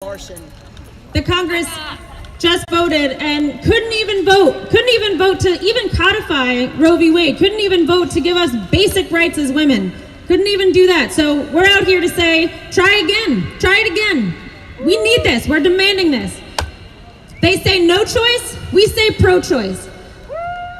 abortion. The Congress just voted and couldn't even vote to even codify Roe v. Wade, couldn't even vote to give us basic rights as women, couldn't even do that. So we're out here to say, try it again. We need this, we're demanding this. They say no choice, we say pro-choice.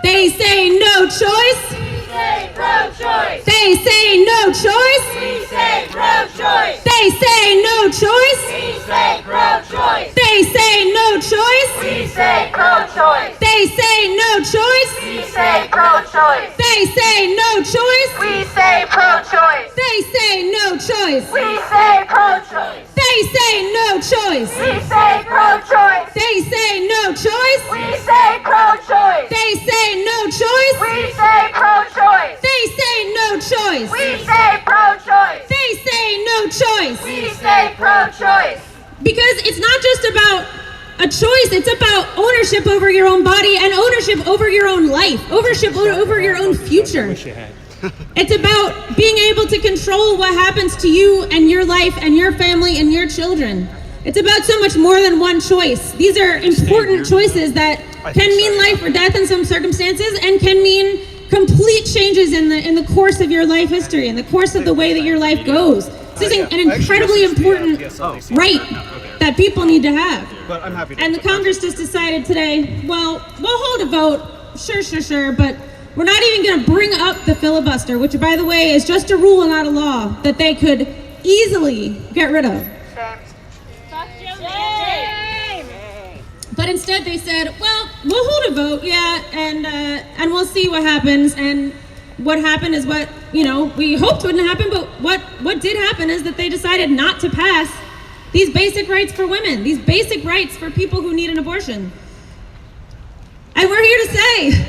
They say no choice, we say pro-choice. They say no choice, We say pro-choice. They say no choice, We say pro-choice. They say no choice, We say pro-choice. They say no choice, We say pro-choice. They say no choice, We say pro-choice. They say no choice, We say pro-choice. They say no choice, We say pro-choice. They say no choice, We say pro-choice. They say no choice, We say pro-choice. They say no choice, We say pro-choice. They say no choice. We say pro-choice. Because it's not just about a choice, it's about ownership over your own body and ownership over your own life, ownership over your own future. It's about being able to control what happens to you and your life and your family and your children. It's about so much more than one choice. These are important choices that can mean life or death in some circumstances and can mean complete changes in the course of your life history, in the course of the way that your life goes. This is an incredibly important right that people need to have. And the Congress just decided today, well, we'll hold a vote, sure, but we're not even going to bring up the filibuster, which, by the way, is just a rule and not a law that they could easily get rid of. But instead they said, well, we'll hold a vote, yeah, and we'll see what happens. And what happened is what, we hoped wouldn't happen, but what did happen is that they decided not to pass these basic rights for women, these basic rights for people who need an abortion. And we're here to say,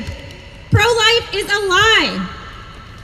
pro-life is a lie.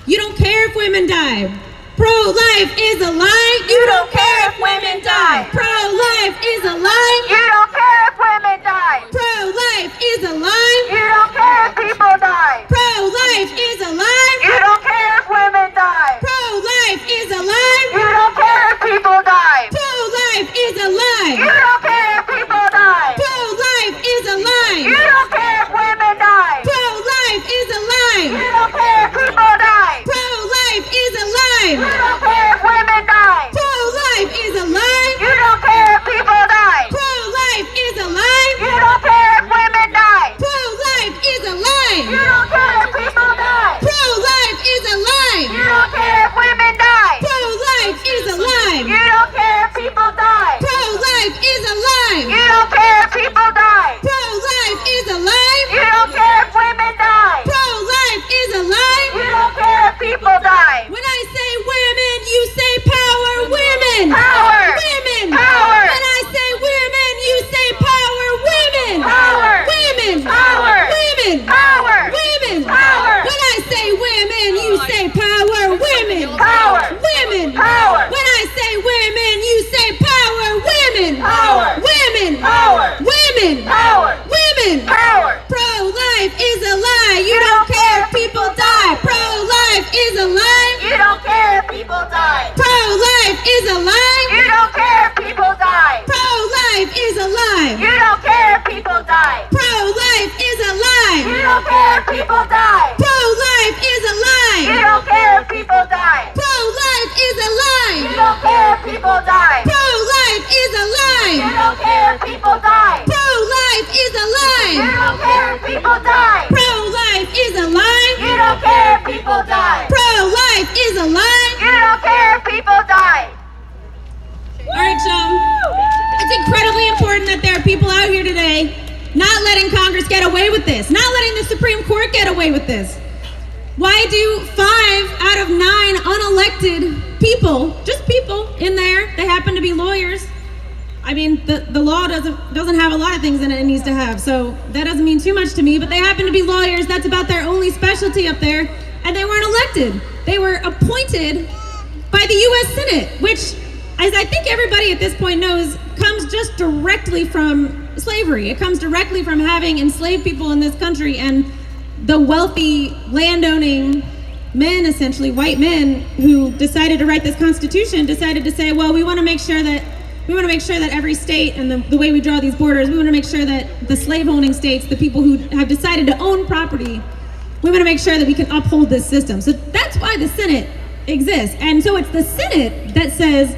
You don't care if women die. Pro-life is a lie. You don't care if women die. Pro-life is a lie. You don't care if women die. Pro-life is a lie. You don't care if people die. Pro-life is a lie. You don't care if women die. Pro-life is a lie. You don't care if people die. Pro-life is a You lie. don't care if people die. Pro-life is a You lie. don't care if women die. Pro-life is a lie. You don't care if people die. Pro-life is a You lie. don't care if women die. Pro-life is a lie. You don't care if people die. Pro-life is a lie. You don't care if women die. Pro-life is a lie. You don't care if people die. Pro-life is a lie. You don't care if women die. Pro-life is a lie. You don't care if people die. Pro-life is a lie. You don't care if people die. Pro-life is a lie. You don't care if women die. Pro-life is a lie. You don't care if people die. When I say women, you say power. Women. Power. Women. Power. When I say women, you say power. Women. Power. Women. Power. Women. Power. Women. Power. When I say women, you say power. Women. Power. Women. Power. When I say women, you say power. Women. Power. Women. Power. Women. Power. Women. Power. Pro-life is a lie. You don't care if people die. Pro-life is a lie. You don't care if people die. Pro-life is a lie. You don't care if people die. Pro-life is a lie. You don't care if people die. Pro-life is a You lie. don't care if people die. Pro-life is a You lie. don't care if people die. Pro-life is a You lie. don't care if people die. Pro-life is a You lie. don't care if people die. Pro-life is a You lie. don't care if people die. Pro-life is a lie. You don't care if people die. Pro-life is a lie. You don't care if people die. All right, y'all. It's incredibly important that there are people out here today not letting Congress get away with this, not letting the Supreme Court get away with this. Why do 5 out of 9 unelected people, just people in there, they happen to be lawyers? I mean, the law doesn't have a lot of things in it needs to have, so that doesn't mean too much to me, but they happen to be lawyers. That's about their only specialty up there, and they weren't elected. They were appointed by the U.S. Senate, which, as I think everybody at this point knows, comes just directly from slavery. It comes directly from having enslaved people in this country, and the wealthy landowning men, essentially white men, who decided to write this constitution, decided to say, well, we want to make sure that We want to make sure that every state, and the way we draw these borders, we want to make sure that the slave-owning states, the people who have decided to own property, we want to make sure that we can uphold this system. So that's why the Senate exists. And so it's the Senate that says,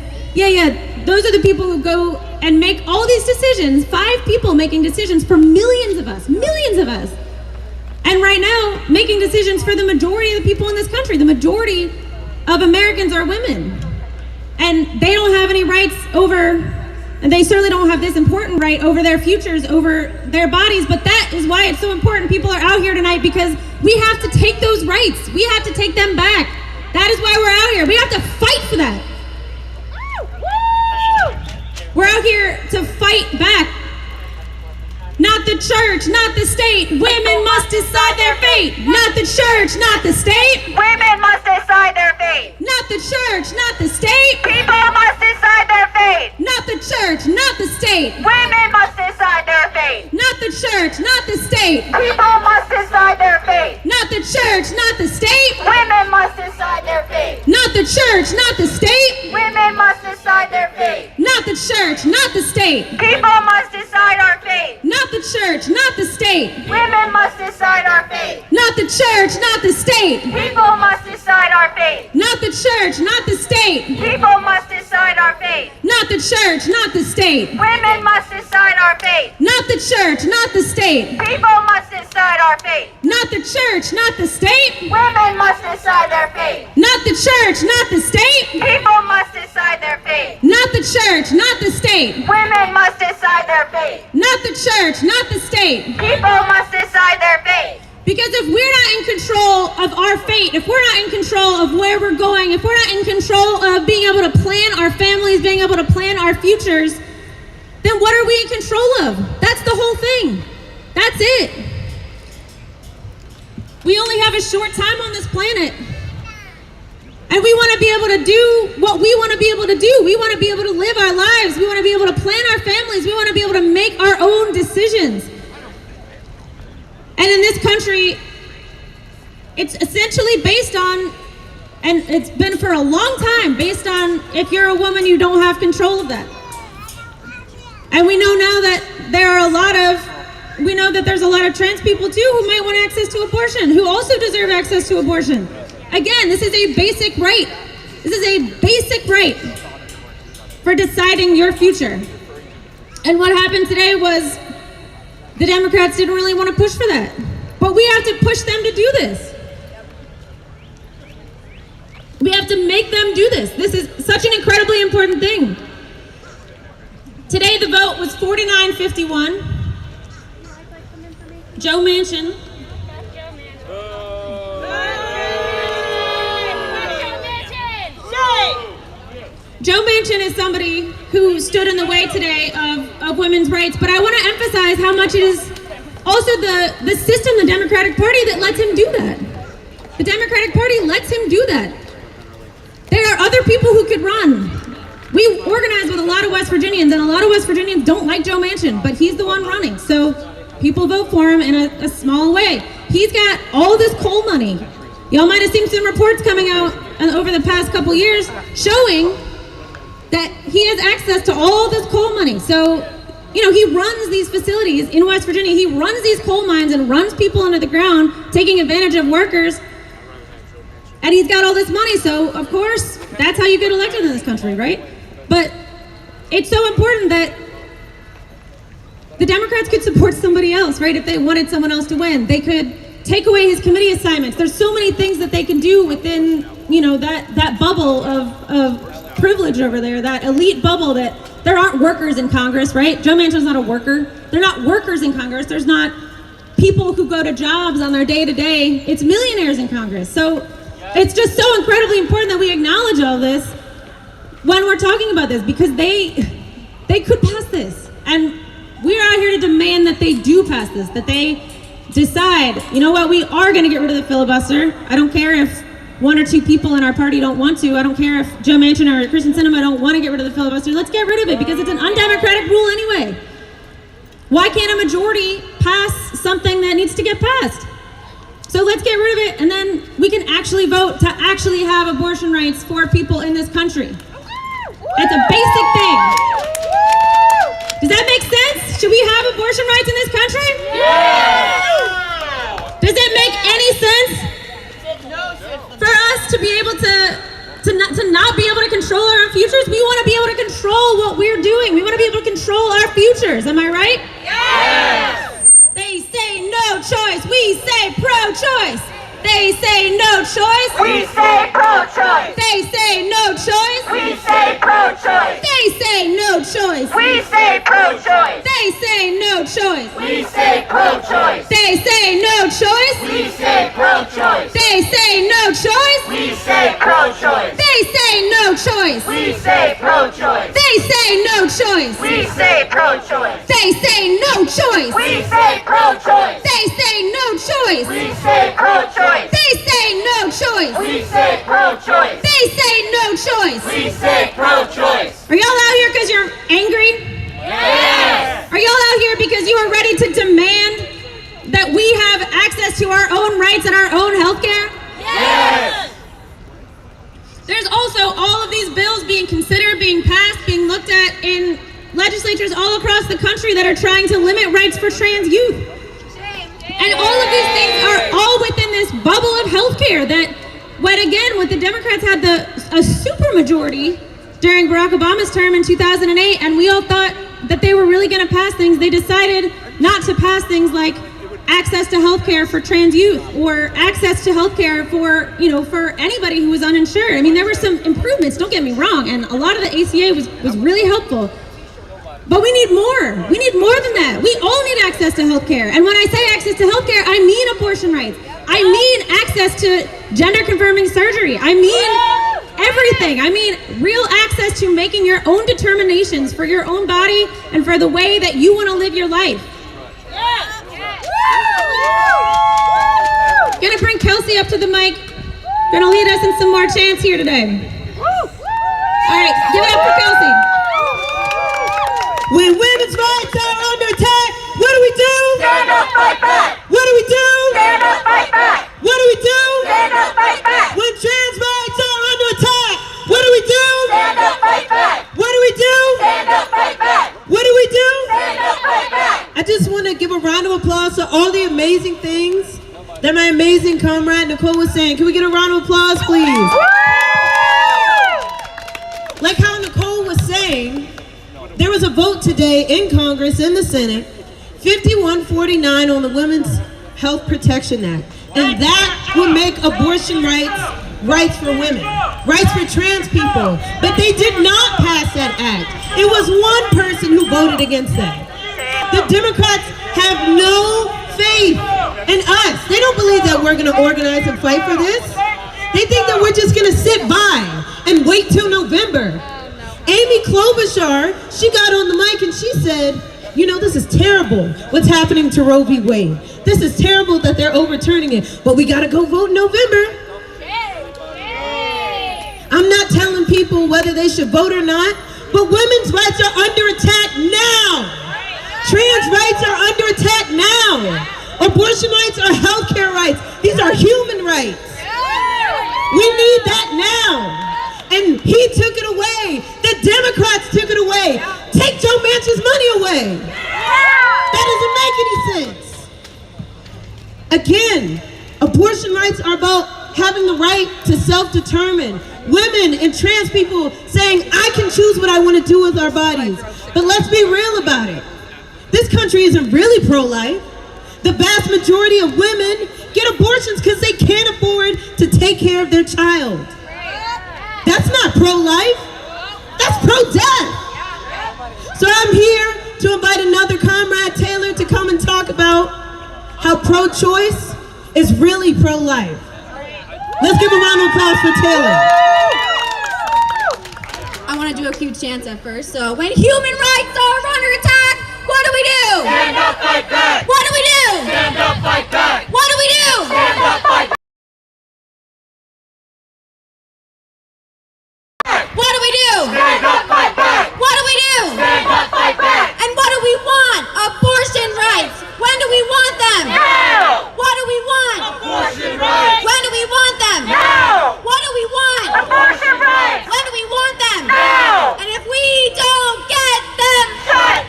those are the people who go and make all these decisions, 5 people making decisions for millions of us. And right now, making decisions for the majority of the people in this country. The majority of Americans are women. And they don't have any rights over, and they certainly don't have this important right over their futures, over their bodies. But that is why it's so important people are out here tonight, because we have to take those rights. We have to take them back. That is why we're out here. We have to fight for that. We're out here to fight back. Not the church, not the state. Women must decide their fate. Not the church, not the state. Women must decide their fate. Not the church, not the state. People must decide their fate. Not the church, not the state. Women must decide their fate. Not the church, not the state. People must decide their fate. Not the church, not the state. Women must decide their fate. Not the church, not the state. Women must decide their fate. Not the church, not the state. People must decide our fate. Not the church, not the state. Women must decide our fate. Not the church, not the state. People must decide our fate. Not the church, not the state. People must decide our fate. Not the church, not the state. Women must decide our fate. Not the church, not the state. People must decide our fate. Not the church, not the state. Women must decide their fate. Not the church, not the state. People must decide their fate. Not the church, not the state. Women must decide their fate. Not the church, not the state. People must decide their fate. Because if we're not in control of our fate, if we're not in control of where we're going, if we're not in control of being able to plan our families, being able to plan our futures, then what are we in control of? That's the whole thing. That's it. We only have a short time on this planet. And we want to be able to do what we want to be able to do. We want to be able to live our lives. We want to be able to plan our families. We want to be able to make our own decisions. And in this country, it's essentially based on, and it's been for a long time, based on if you're a woman, you don't have control of that. And we know now that there's a lot of trans people too who might want access to abortion, who also deserve access to abortion. Again, this is a basic right. This is a basic right for deciding your future. And what happened today was the Democrats didn't really want to push for that. But we have to push them to do this. We have to make them do this. This is such an incredibly important thing. Today the vote was 49-51. Joe Manchin. Joe Manchin is somebody who stood in the way today of women's rights, but I want to emphasize how much it is also the system, the Democratic Party, that lets him do that. The Democratic Party lets him do that. There are other people who could run. We organize with a lot of West Virginians, and a lot of West Virginians don't like Joe Manchin, but he's the one running, so people vote for him in a small way. He's got all this coal money. Y'all might have seen some reports coming out over the past couple years showing that he has access to all this coal money. So, he runs these facilities in West Virginia. He runs these coal mines and runs people under the ground, taking advantage of workers. And he's got all this money. So, of course, that's how you get elected in this country, right? But it's so important that the Democrats could support somebody else, right? If they wanted someone else to win, they could take away his committee assignments. There's so many things that they can do within, that bubble of privilege over there, that elite bubble that there aren't workers in Congress, right? Joe Manchin's not a worker. They're not workers in Congress. There's not people who go to jobs on their day-to-day. It's millionaires in Congress. So it's just so incredibly important that we acknowledge all this when we're talking about this, because they could pass this. And we're out here to demand that they do pass this, that they decide, you know what, we are going to get rid of the filibuster. I don't care if one or two people in our party don't want to. I don't care if Joe Manchin or Kristen Sinema don't want to get rid of the filibuster. Let's get rid of it, because it's an undemocratic rule anyway. Why can't a majority pass something that needs to get passed? So let's get rid of it, and then we can actually vote to actually have abortion rights for people in this country. It's a basic thing. abortion rights in this country? Does it make any sense for us to be able to not be able to control our own futures? We want to be able to control what we're doing. We want to be able to control our futures. Am I right? Yes! They say no choice. We say pro-choice. They say no choice. We say pro-choice. They say no choice. We say pro-choice. They say no choice. We say pro-choice. They say no choice. We say pro-choice. They say no choice. We say pro-choice. They say no choice. We say pro-choice. They say no choice. We say pro-choice. They say no choice. We say pro-choice. They say no choice. We say pro-choice. They say no choice. We say pro-choice. They say no choice. We say pro-choice. They say no choice. We say pro-choice. Are y'all out here because you're angry? Yes! Are y'all out here because you are ready to demand that we have access to our own rights and our own health care? Yes! There's also all of these bills being considered, being passed, being looked at in legislatures all across the country that are trying to limit rights for trans youth. And all of these things are all within this bubble of healthcare that, when the Democrats had a super majority during Barack Obama's term in 2008, and we all thought that they were really going to pass things, they decided not to pass things like access to healthcare for trans youth or access to healthcare for, for anybody who was uninsured. I mean, there were some improvements, don't get me wrong, and a lot of the ACA was really helpful. But we need more. We need more than that. We all need access to healthcare. And when I say access to healthcare, I mean abortion rights. I mean access to gender-confirming surgery. I mean everything. I mean real access to making your own determinations for your own body and for the way that you want to live your life. Gonna bring Kelsey up to the mic. Gonna lead us in some more chants here today. All right, give it up for Kelsey. When women's rights are under attack, what do we do? Stand up, fight back! What do we do? Stand up, fight back! What do we do? Stand up, fight back! When trans rights are under attack, what do we do? Stand up, fight back! What do we do? Stand up, fight back! What do we do? Stand up, fight back! I just want to give a round of applause to all the amazing things that my amazing comrade Nicole was saying. Can we get a round of applause, please? Like how Nicole was saying, there was a vote today in Congress, in the Senate, 51-49 on the Women's Health Protection Act. And that will make abortion rights for women, rights for trans people. But they did not pass that act. It was one person who voted against that. The Democrats have no faith in us. They don't believe that we're going to organize and fight for this. They think that we're just going to sit by and wait till November. Amy Klobuchar, she got on the mic and she said, this is terrible what's happening to Roe v. Wade. This is terrible that they're overturning it, but we got to go vote in November. I'm not telling people whether they should vote or not, but women's rights are under attack now. Trans rights are under attack now. Abortion rights are healthcare rights. These are human rights. We need that now. And he took it away. The Democrats took it away. Take Joe Manchin's money away. That doesn't make any sense. Again, abortion rights are about having the right to self-determine. Women and trans people saying, I can choose what I want to do with our bodies. But let's be real about it. This country isn't really pro-life. The vast majority of women get abortions because they can't afford to take care of their child. That's not pro-life. That's pro-death. So I'm here to invite another comrade, Taylor, to come and talk about how pro-choice is really pro-life. Let's give a round of applause for Taylor. I want to do a cute chant at first. So when human rights are under attack, what do we do? Stand up, fight back! What do we do? Stand up, fight back! What do we do? Stand up, fight back! What do we do? Stand up, fight back! What do we do? Stand up, fight back! And what do we want? Abortion rights. When do we want them? Now! What do we want? Abortion rights! When do we want them? Now! What do we want? Abortion rights! When do we want them? Now! And if we don't get them, Shut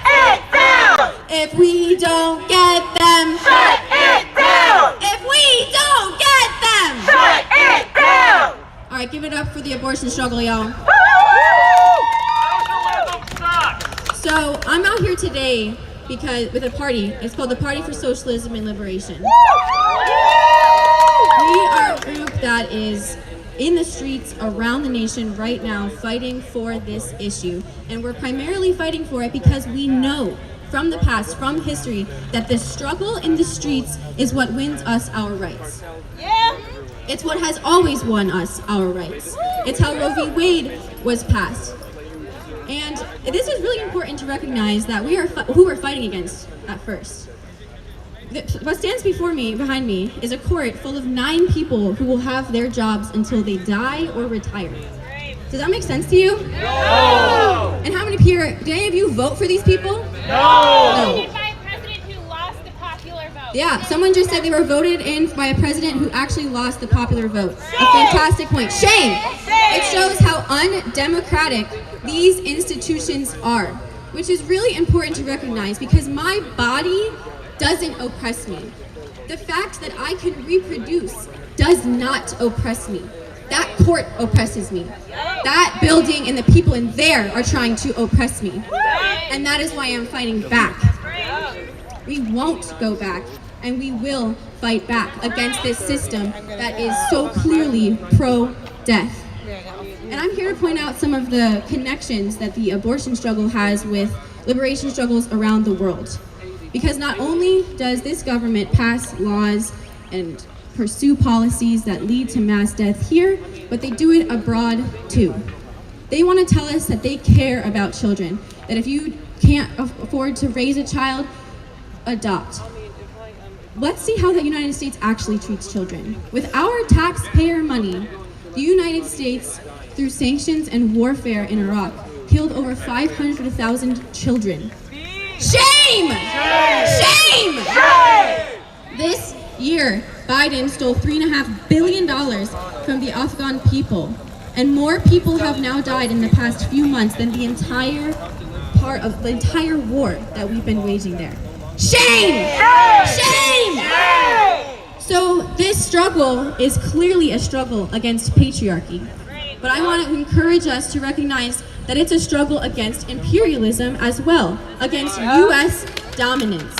abortion struggle, y'all. So I'm out here today because with a party. It's called the Party for Socialism and Liberation. We are a group that is in the streets around the nation right now fighting for this issue. And we're primarily fighting for it because we know from the past, from history, that the struggle in the streets is what wins us our rights. It's what has always won us our rights. It's how Roe v. Wade was passed. And this is really important to recognize that we are who we're fighting against at first. What stands behind me, is a court full of 9 people who will have their jobs until they die or retire. Does that make sense to you? No! And how many here, did any of you vote for these people? No! By a president who lost the popular vote. Yeah, someone just said they were voted in by a president who actually lost the popular vote. A fantastic point. Shame! It shows how undemocratic these institutions are, which is really important to recognize because my body doesn't oppress me. The fact that I can reproduce does not oppress me. That court oppresses me. That building and the people in there are trying to oppress me. And that is why I'm fighting back. We won't go back, and we will fight back against this system that is so clearly pro-death. And I'm here to point out some of the connections that the abortion struggle has with liberation struggles around the world. Because not only does this government pass laws and pursue policies that lead to mass death here, but they do it abroad too. They want to tell us that they care about children, that if you can't afford to raise a child, adopt. Let's see how the United States actually treats children. With our taxpayer money, the United States, through sanctions and warfare in Iraq, killed over 500,000 children. Shame! Shame! This year, Biden stole $3.5 billion from the Afghan people, and more people have now died in the past few months than the entire war that we've been waging there. Shame! Shame! So this struggle is clearly a struggle against patriarchy, but I want to encourage us to recognize that it's a struggle against imperialism as well, against U.S. dominance.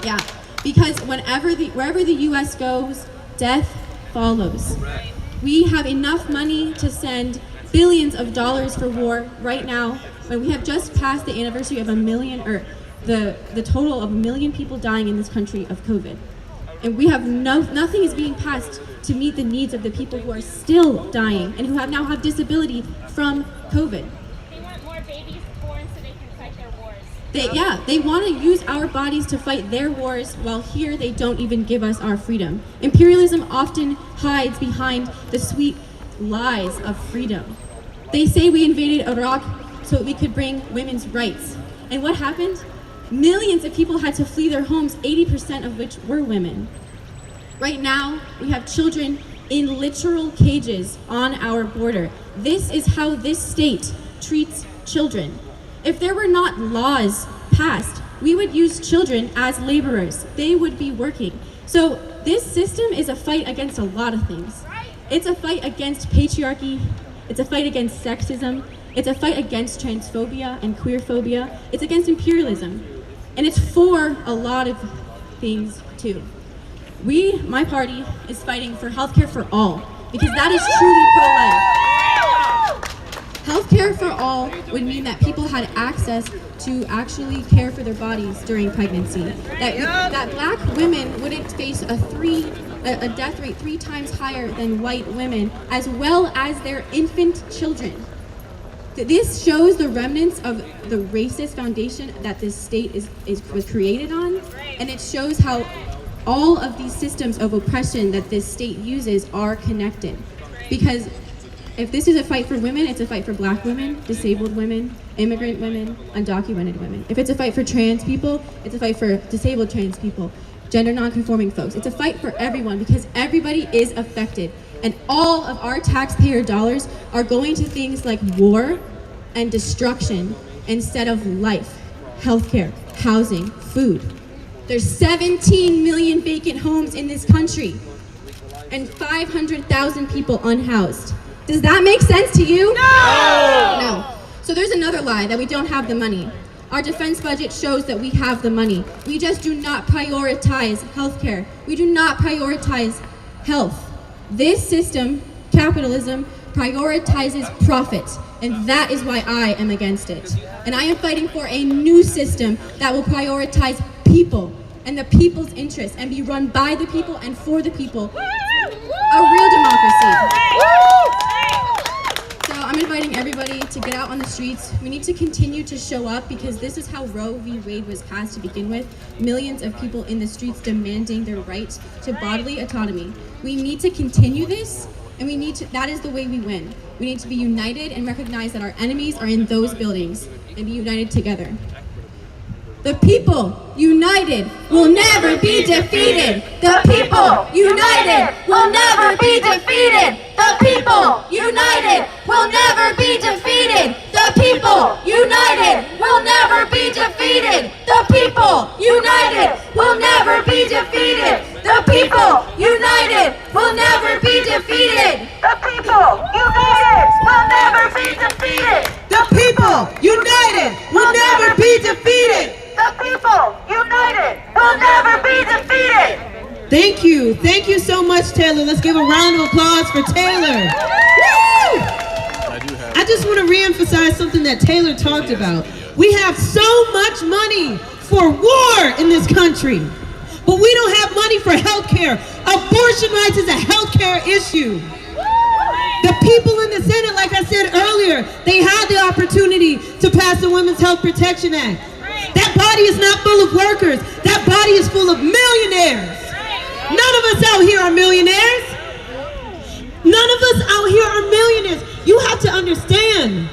Yeah, because wherever the U.S. goes, death follows. We have enough money to send billions of dollars for war right now, when we have just passed the anniversary of the total of 1 million people dying in this country of COVID. And we have nothing is being passed to meet the needs of the people who are still dying and who now have disability from COVID. They want more babies born so they can fight their wars. They want to use our bodies to fight their wars, while here they don't even give us our freedom. Imperialism often hides behind the sweet lies of freedom. They say we invaded Iraq so we could bring women's rights. And what happened? Millions of people had to flee their homes, 80% of which were women. Right now, we have children in literal cages on our border. This is how this state treats children. If there were not laws passed, we would use children as laborers. They would be working. So this system is a fight against a lot of things. It's a fight against patriarchy. It's a fight against sexism. It's a fight against transphobia and queerphobia. It's against imperialism. And it's for a lot of things too. My party, is fighting for healthcare for all, because that is truly pro-life. Healthcare for all would mean that people had access to actually care for their bodies during pregnancy. That black women wouldn't face a death rate 3 times higher than white women, as well as their infant children. This shows the remnants of the racist foundation that this state was created on, and it shows how all of these systems of oppression that this state uses are connected. Because if this is a fight for women, it's a fight for black women, disabled women, immigrant women, undocumented women. If it's a fight for trans people, it's a fight for disabled trans people, gender non-conforming folks. It's a fight for everyone, because everybody is affected. And all of our taxpayer dollars are going to things like war and destruction instead of life, healthcare, housing, food. There's 17 million vacant homes in this country and 500,000 people unhoused. Does that make sense to you? No! No. So there's another lie, that we don't have the money. Our defense budget shows that we have the money. We just do not prioritize healthcare. We do not prioritize health. This system, capitalism, prioritizes profit, and that is why I am against it. And I am fighting for a new system that will prioritize people and the people's interests and be run by the people and for the people. A real democracy. So I'm inviting everybody to get out on the streets. We need to continue to show up because this is how Roe v. Wade was passed to begin with. Millions of people in the streets demanding their right to bodily autonomy. We need to continue this, and that is the way we win. We need to be united and recognize that our enemies are in those buildings and be united together. The people united will never be defeated. The people united will never be defeated. The people united will never be defeated. The people united will never be defeated. The people united will never be defeated. The people united will never be defeated. The people united will never be defeated. The people united will never be defeated. The people united will never be defeated. Thank you. Thank you so much, Taylor. Let's give a round of applause for Taylor. Woo! I just want to reemphasize something that Taylor talked about. We have so much money for war in this country, but we don't have money for health care. Abortion rights is a health care issue. The people in the Senate, like I said earlier, they had the opportunity to pass the Women's Health Protection Act. That body is not full of workers. That body is full of millionaires. None of us out here are millionaires. None of us out here are millionaires. You have to understand,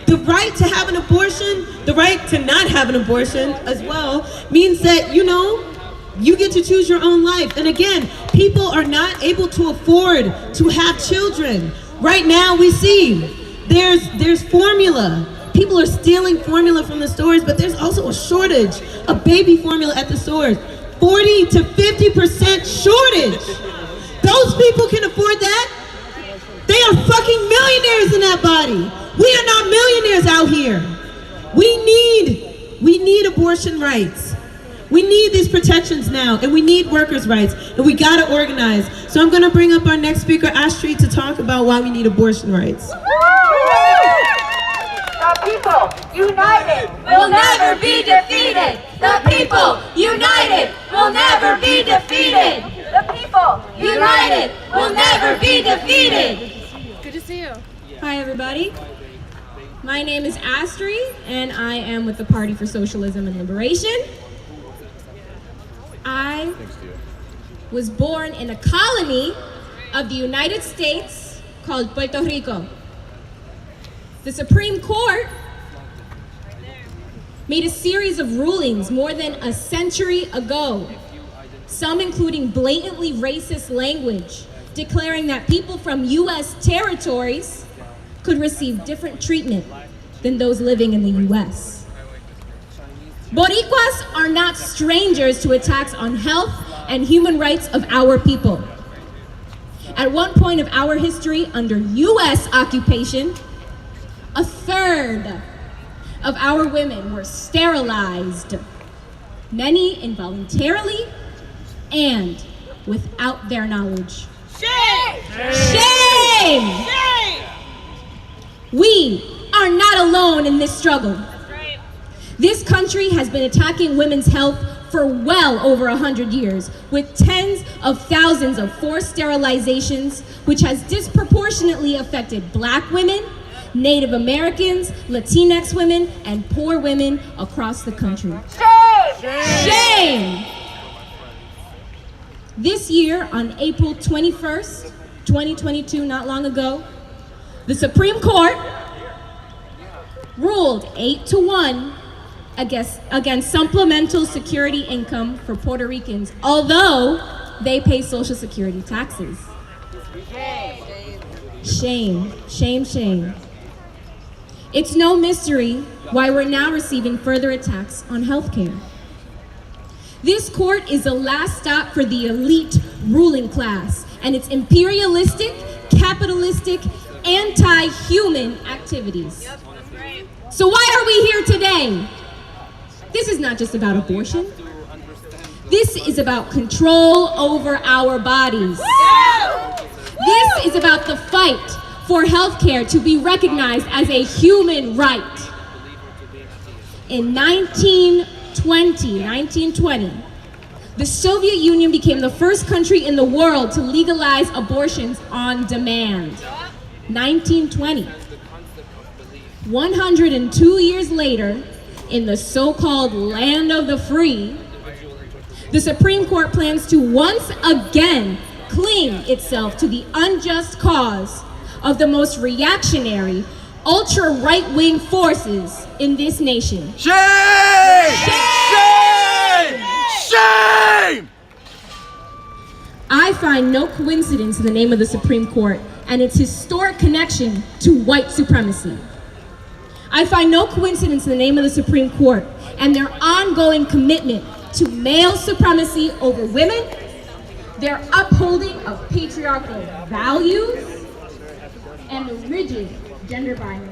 the right to have an abortion, the right to not have an abortion as well, means that, you get to choose your own life. And again, people are not able to afford to have children. Right now we see there's formula. People are stealing formula from the stores, but there's also a shortage of baby formula at the stores. 40 to 50% shortage. Those people can afford that. They are fucking millionaires in that body. We are not millionaires out here. We need abortion rights. We need these protections now, and we need workers' rights, and we gotta organize. So I'm gonna bring up our next speaker, Astrid, to talk about why we need abortion rights. The people united will never be defeated. The people united will never be defeated. The people united will never be defeated. Good to see you. Hi, everybody. My name is Astrid, and I am with the Party for Socialism and Liberation. I was born in a colony of the United States called Puerto Rico. The Supreme Court made a series of rulings more than a century ago, some including blatantly racist language, declaring that people from U.S. territories could receive different treatment than those living in the U.S. Boricuas are not strangers to attacks on health and human rights of our people. At one point of our history, under U.S. occupation, a third of our women were sterilized, many involuntarily and without their knowledge. Shame! Shame! Shame! We are not alone in this struggle. Right. This country has been attacking women's health for well over 100 years, with tens of thousands of forced sterilizations, which has disproportionately affected Black women, Native Americans, Latinx women, and poor women across the country. Shame! This year, on April 21st, 2022, not long ago, the Supreme Court ruled 8-1 against supplemental security income for Puerto Ricans, although they pay Social Security taxes. Shame, shame, shame. It's no mystery why we're now receiving further attacks on healthcare. This court is the last stop for the elite ruling class and its imperialistic, capitalistic, anti-human activities. So why are we here today? This is not just about abortion. This is about control over our bodies. This is about the fight for healthcare to be recognized as a human right. In 1920, the Soviet Union became the first country in the world to legalize abortions on demand. 1920. 102 years later, in the so-called land of the free, the Supreme Court plans to once again cling itself to the unjust cause of the most reactionary, ultra-right-wing forces in this nation. Shame! Shame! Shame! I find no coincidence in the name of the Supreme Court and its historic connection to white supremacy. I find no coincidence in the name of the Supreme Court and their ongoing commitment to male supremacy over women, their upholding of patriarchal values, and the rigid gender binary.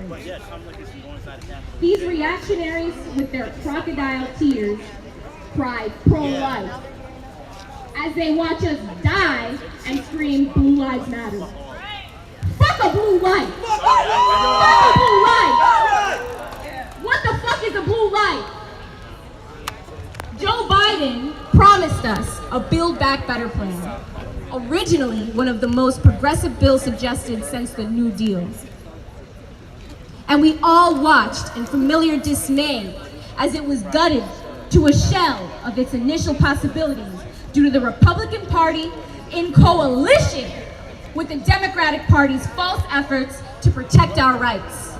These reactionaries, with their crocodile tears, cry pro-life as they watch us die and scream Blue Lives Matter. Fuck a blue light! Fuck a blue light! What the fuck is a blue light? Joe Biden promised us a Build Back Better plan, originally one of the most progressive bills suggested since the New Deal. And we all watched in familiar dismay as it was gutted to a shell of its initial possibilities due to the Republican Party in coalition with the Democratic Party's false efforts to protect our rights.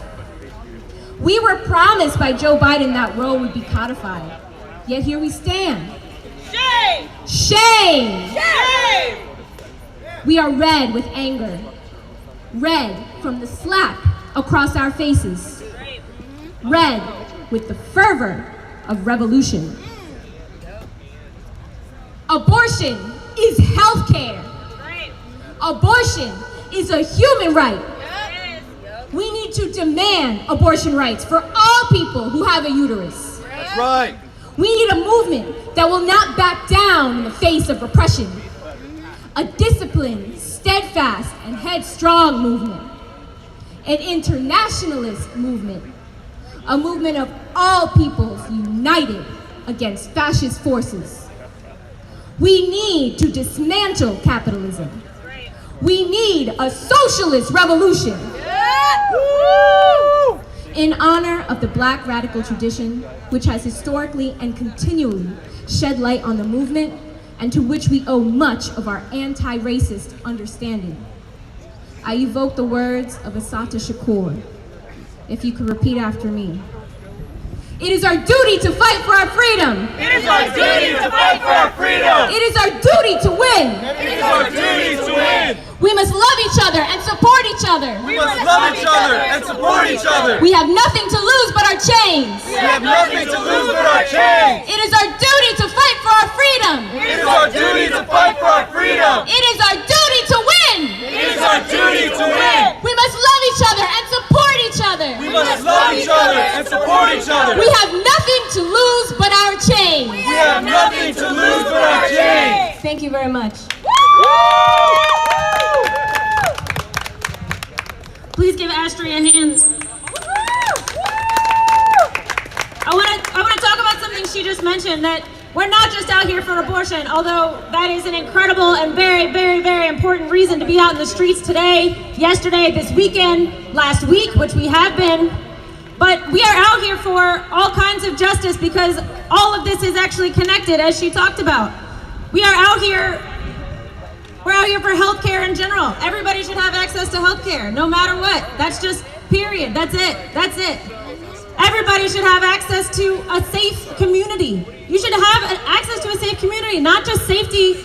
We were promised by Joe Biden that Roe would be codified, yet here we stand. Shame! Shame! Shame! We are red with anger, red from the slap across our faces, red with the fervor of revolution. Abortion is health care. Abortion is a human right. We need to demand abortion rights for all people who have a uterus. That's right. We need a movement that will not back down in the face of repression. A disciplined, steadfast, and headstrong movement. An internationalist movement. A movement of all peoples united against fascist forces. We need to dismantle capitalism. We need a socialist revolution. In honor of the Black radical tradition, which has historically and continually shed light on the movement and to which we owe much of our anti-racist understanding, I evoke the words of Assata Shakur. If you could repeat after me. It is our duty to fight for our freedom. It is our duty to fight for our freedom. It is our duty to win. It is our duty to win. We must love each other and support each other. We must love each other and support each other. We have nothing to lose but our chains. We have nothing to lose but our chains. It is our duty to fight for our freedom. It is our duty to fight for our freedom. It is our duty to win. It is our duty to win. We must love each other and support each other. We must love each other and support each other. We have nothing to lose but our chains. We have nothing to lose but our chains. Thank you very much. Please give Ashley a hand. I want to talk about something she just mentioned, that we're not just out here for abortion, although that is an incredible and very, very, very important reason to be out in the streets today, yesterday, this weekend, last week, which we have been. But we are out here for all kinds of justice because all of this is actually connected, as she talked about. We're out here for healthcare in general. Everybody should have access to healthcare, no matter what. That's just period. That's it. That's it. Everybody should have access to a safe community. You should have access to a safe community, not just safety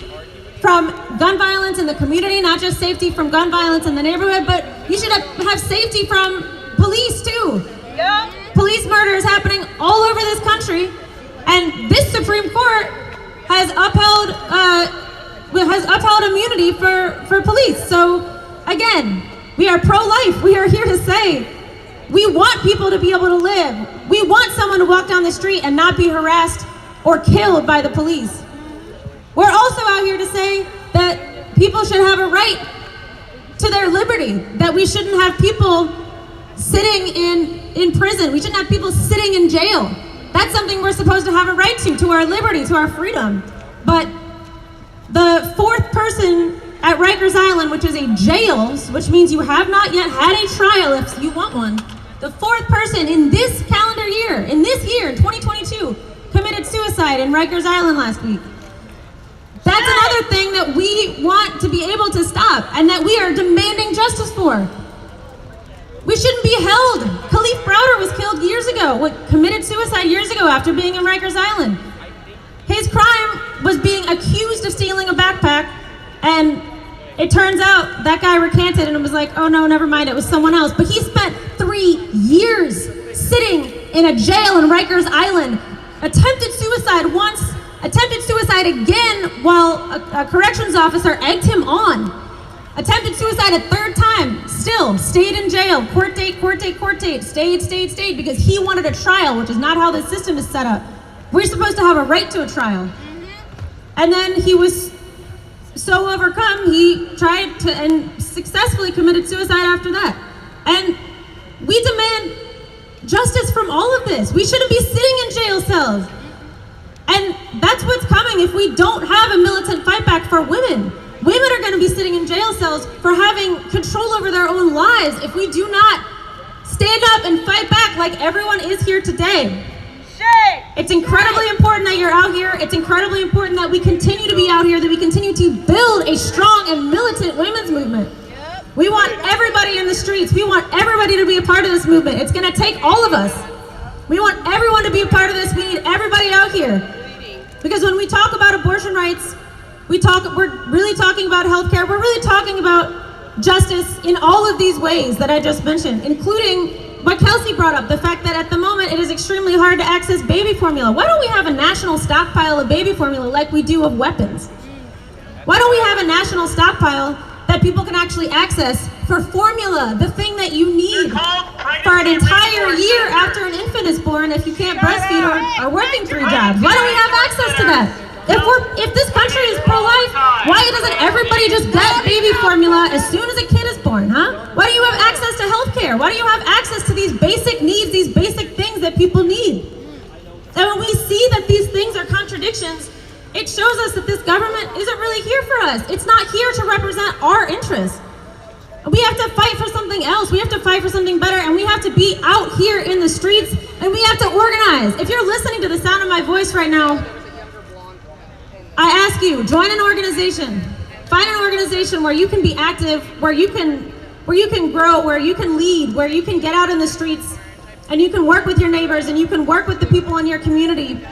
from gun violence in the community, not just safety from gun violence in the neighborhood, but you should have safety from police too. Yeah. Police murder is happening all over this country, and this Supreme Court has upheld immunity for police. So again, We are pro-life. We are here to say we want people to be able to live. We want someone to walk down the street and not be harassed or killed by the police. We're also out here to say that people should have a right to their liberty, that we shouldn't have people sitting in prison. We shouldn't have people sitting in jail. That's something we're supposed to have a right to our liberty, to our freedom. But the fourth person at Rikers Island, which is a jail, which means you have not yet had a trial if you want one, the fourth person in this calendar year, in 2022, committed suicide in Rikers Island last week. That's another thing that we want to be able to stop and that we are demanding justice for. We shouldn't be held. Khalif Browder was killed years ago, committed suicide years ago after being in Rikers Island. His crime was being accused of stealing a backpack, and it turns out that guy recanted and was like, oh no, never mind, it was someone else. But he spent 3 years sitting in a jail in Rikers Island, attempted suicide once, attempted suicide again while a corrections officer egged him on. Attempted suicide a third time, still stayed in jail, court date, stayed, because he wanted a trial, which is not how the system is set up. We're supposed to have a right to a trial. And then he was so overcome, he tried to and successfully committed suicide after that. And we demand justice from all of this. We shouldn't be sitting in jail cells. And that's what's coming if we don't have a militant fight back for women. Women are going to be sitting in jail cells for having control over their own lives if we do not stand up and fight back like everyone is here today. It's incredibly important that you're out here. It's incredibly important that we continue to be out here, that we continue to build a strong and militant women's movement. We want everybody in the streets. We want everybody to be a part of this movement. It's going to take all of us. We want everyone to be a part of this. We need everybody out here. Because when we talk about abortion rights, we're really talking about healthcare. We're really talking about justice in all of these ways that I just mentioned, including what Kelsey brought up, the fact that at the moment it is extremely hard to access baby formula. Why don't we have a national stockpile of baby formula like we do of weapons? Why don't we have a national stockpile that people can actually access for formula, the thing that you need for an entire year after an infant is born if you can't breastfeed or working 3 jobs? Why don't we have access to that? If this country is pro-life, why doesn't everybody just get baby formula as soon as a kid is born, huh? Why do you have access to healthcare? Why do you have access to these basic needs, these basic things that people need? And when we see that these things are contradictions, it shows us that this government isn't really here for us. It's not here to represent our interests. We have to fight for something else. We have to fight for something better, and we have to be out here in the streets, and we have to organize. If you're listening to the sound of my voice right now, I ask you, join an organization. Find an organization where you can be active, where you can grow, where you can lead, where you can get out in the streets, and you can work with your neighbors, and you can work with the people in your community,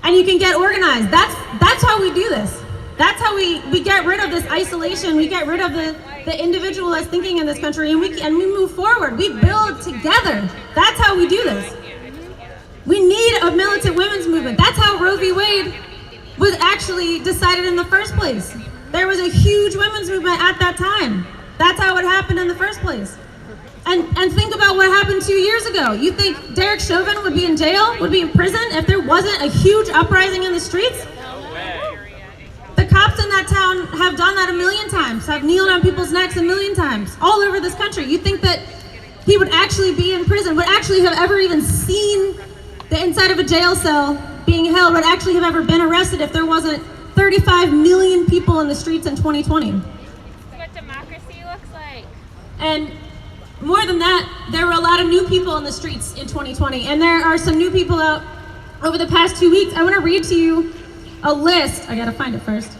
and you can get organized. That's how we do this. That's how we get rid of this isolation. We get rid of the individualized thinking in this country, and we move forward. We build together. That's how we do this. We need a militant women's movement. That's how Roe v. Wade was actually decided in the first place. There was a huge women's movement at that time. That's how it happened in the first place. And think about what happened 2 years ago. You think Derek Chauvin would be in jail, would be in prison if there wasn't a huge uprising in the streets? The cops in that town have done that 1,000,000 times, have kneeled on people's necks 1,000,000 times, all over this country. You think that he would actually be in prison, would actually have ever even seen the inside of a jail cell being held, would actually have ever been arrested if there wasn't 35 million people in the streets in 2020. That's what democracy looks like. And more than that, there were a lot of new people in the streets in 2020, and there are some new people out over the past 2 weeks. I want to read to you a list, I gotta find it first,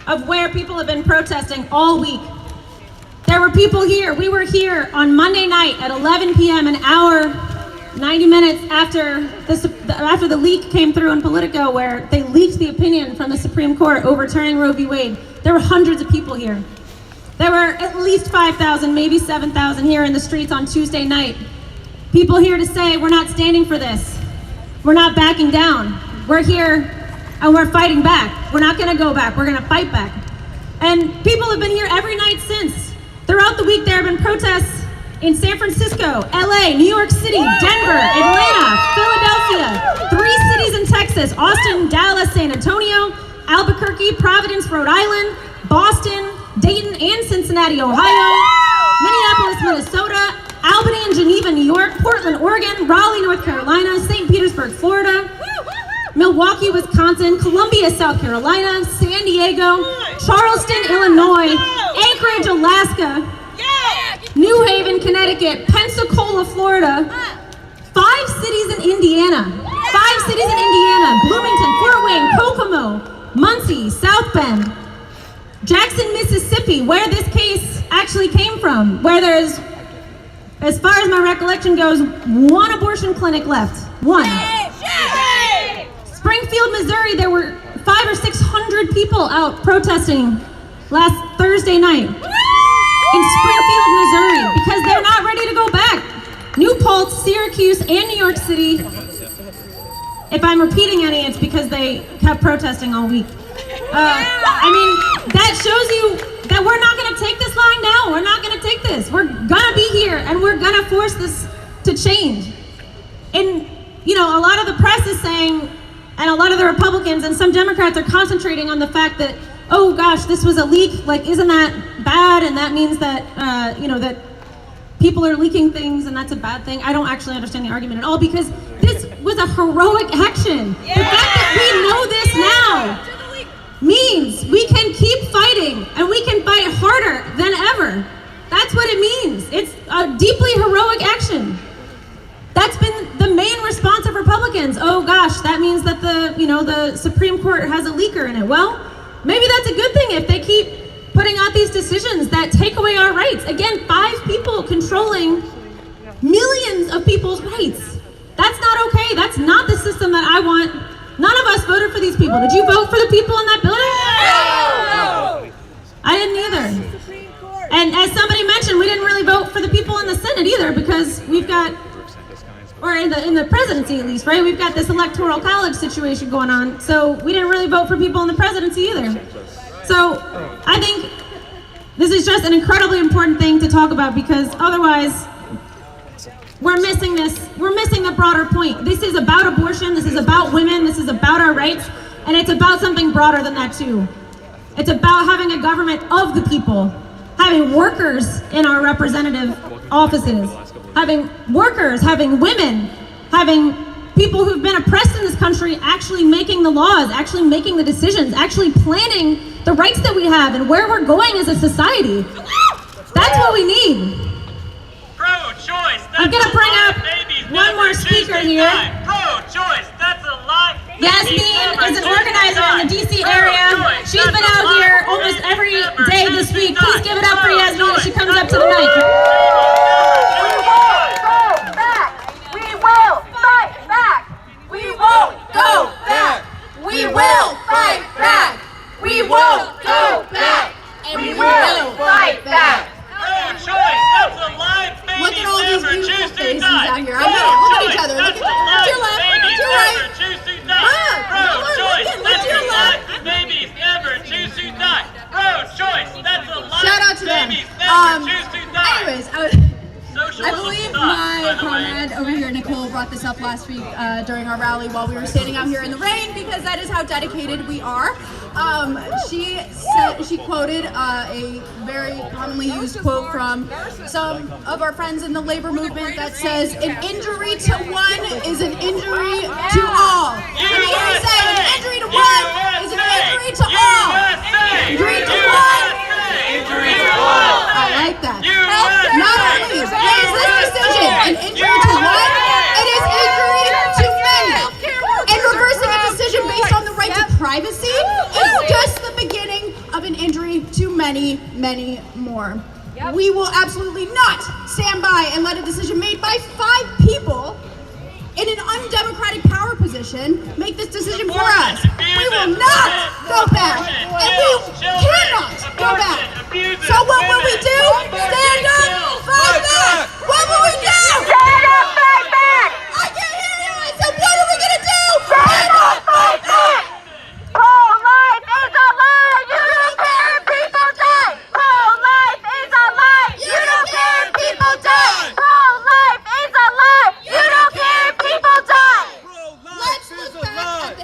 of where people have been protesting all week. There were people here. We were here on Monday night at 11 p.m., an hour, 90 minutes after the leak came through in Politico, where they leaked the opinion from the Supreme Court overturning Roe v. Wade. There were hundreds of people here. There were at least 5,000, maybe 7,000 here in the streets on Tuesday night. People here to say, we're not standing for this. We're not backing down. We're here and we're fighting back. We're not gonna go back, we're gonna fight back. And people have been here every night since. Throughout the week, there have been protests in San Francisco, LA, New York City, Denver, Atlanta, Philadelphia, 3 cities in Texas, Austin, Dallas, San Antonio, Albuquerque, Providence, Rhode Island, Boston, Dayton, and Cincinnati, Ohio, Minneapolis, Minnesota, Albany and Geneva, New York, Portland, Oregon, Raleigh, North Carolina, St. Petersburg, Florida, Milwaukee, Wisconsin, Columbia, South Carolina, San Diego, Charleston, Illinois, Anchorage, Alaska, New Haven, Connecticut, Pensacola, Florida, 5 cities in Indiana, Bloomington, Fort Wayne, Kokomo, Muncie, South Bend, Jackson, Mississippi, where this case actually came from, where there's, as far as my recollection goes, 1 abortion clinic left. 1. Springfield, Missouri, there were 500 or 600 people out protesting last Thursday night in Springfield, Missouri, because they're not ready to go back. New Paltz, Syracuse, and New York City. If I'm repeating any, it's because they kept protesting all week. I mean, that shows you that we're not going to take this lying down. We're not going to take this. We're going to be here, and we're going to force this to change. And, you know, a lot of the press is saying, and a lot of the Republicans and some Democrats are concentrating on the fact that, oh gosh, this was a leak. Like, isn't that bad? And that means that, you know, that people are leaking things and that's a bad thing. I don't actually understand the argument at all, because this was a heroic action. The fact that we know this now means we can keep fighting, and we can fight harder than ever. That's what it means. It's a deeply heroic action. That's been the main response of Republicans. Oh gosh, that means that the Supreme Court has a leaker in it. Well, maybe that's a good thing if they keep putting out these decisions that take away our rights. Again, 5 people controlling millions of people's rights. That's not okay. That's not the system that I want. None of us voted for these people. Did you vote for the people in that building? No! I didn't either. And as somebody mentioned, we didn't really vote for the people in the Senate either, because we've got, or in the presidency at least, right? We've got this electoral college situation going on. So we didn't really vote for people in the presidency either. So I think this is just an incredibly important thing to talk about, because otherwise we're missing this. We're missing the broader point. This is about abortion. This is about women. This is about our rights. And it's about something broader than that too. It's about having a government of the people, having workers in our representative offices, having workers, having women, having people who've been oppressed in this country actually making the laws, actually making the decisions, actually planning the rights that we have and where we're going as a society. That's what we need. Pro-choice. I'm gonna bring up one more speaker here. Pro-choice. That's a lie. Yasmin is an organizer in the DC area. She's been out here almost every day this week. Please give it up for Yasmin as she comes up to the mic. We will fight back. We won't go back. We will fight back. We won't go back. And we will fight back. Pro-choice. That's a lie. Look at all these Babies beautiful never choose to faces die. out here. I mean, look at each other. Look at to your left, Babies to your right. never choose to die. Pro-choice. That's a lie. Babies never choose to die. Pro-choice. That's a lie. Shout out to them. Babies never choose to die. Anyways, I believe my comrade over here, Nicole, brought this up last week during our rally while we were standing out here in the rain, because that is how dedicated we are. She quoted a very commonly used quote from some of our friends in the labor movement that says, "An injury to one is an injury to all." Let me hear you say, "An injury to one is an injury to all." Injury to one. Injury to all. I like that. Not only is this decision an injury to one, it is injury to many. And reversing a decision based on the right to privacy is just the beginning of an injury to many, many more. We will absolutely not stand by and let a decision made by 5 people in an undemocratic power position make this decision for us. We will not go back, and we cannot go back. So what will we do? Stand up, fight back. What will we do? Stand up, fight back. I can't hear you. I said, what are we gonna do? Stand up, fight back. Pro-life is a lie. You don't care if people die. Pro-life is a lie.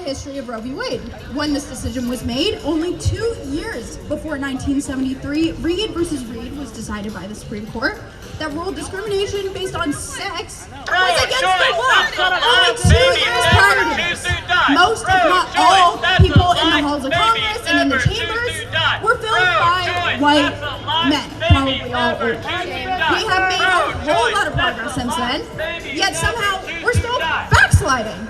history of Roe v. Wade. When this decision was made, only 2 years before 1973, Reed versus Reed was decided by the Supreme Court that ruled discrimination based on sex was against the law. Only 2 years prior to this, most, if not all, people in the halls of Congress and in the chambers were filled by white men, probably all older. We have made a whole lot of progress since then, yet somehow we're still backsliding.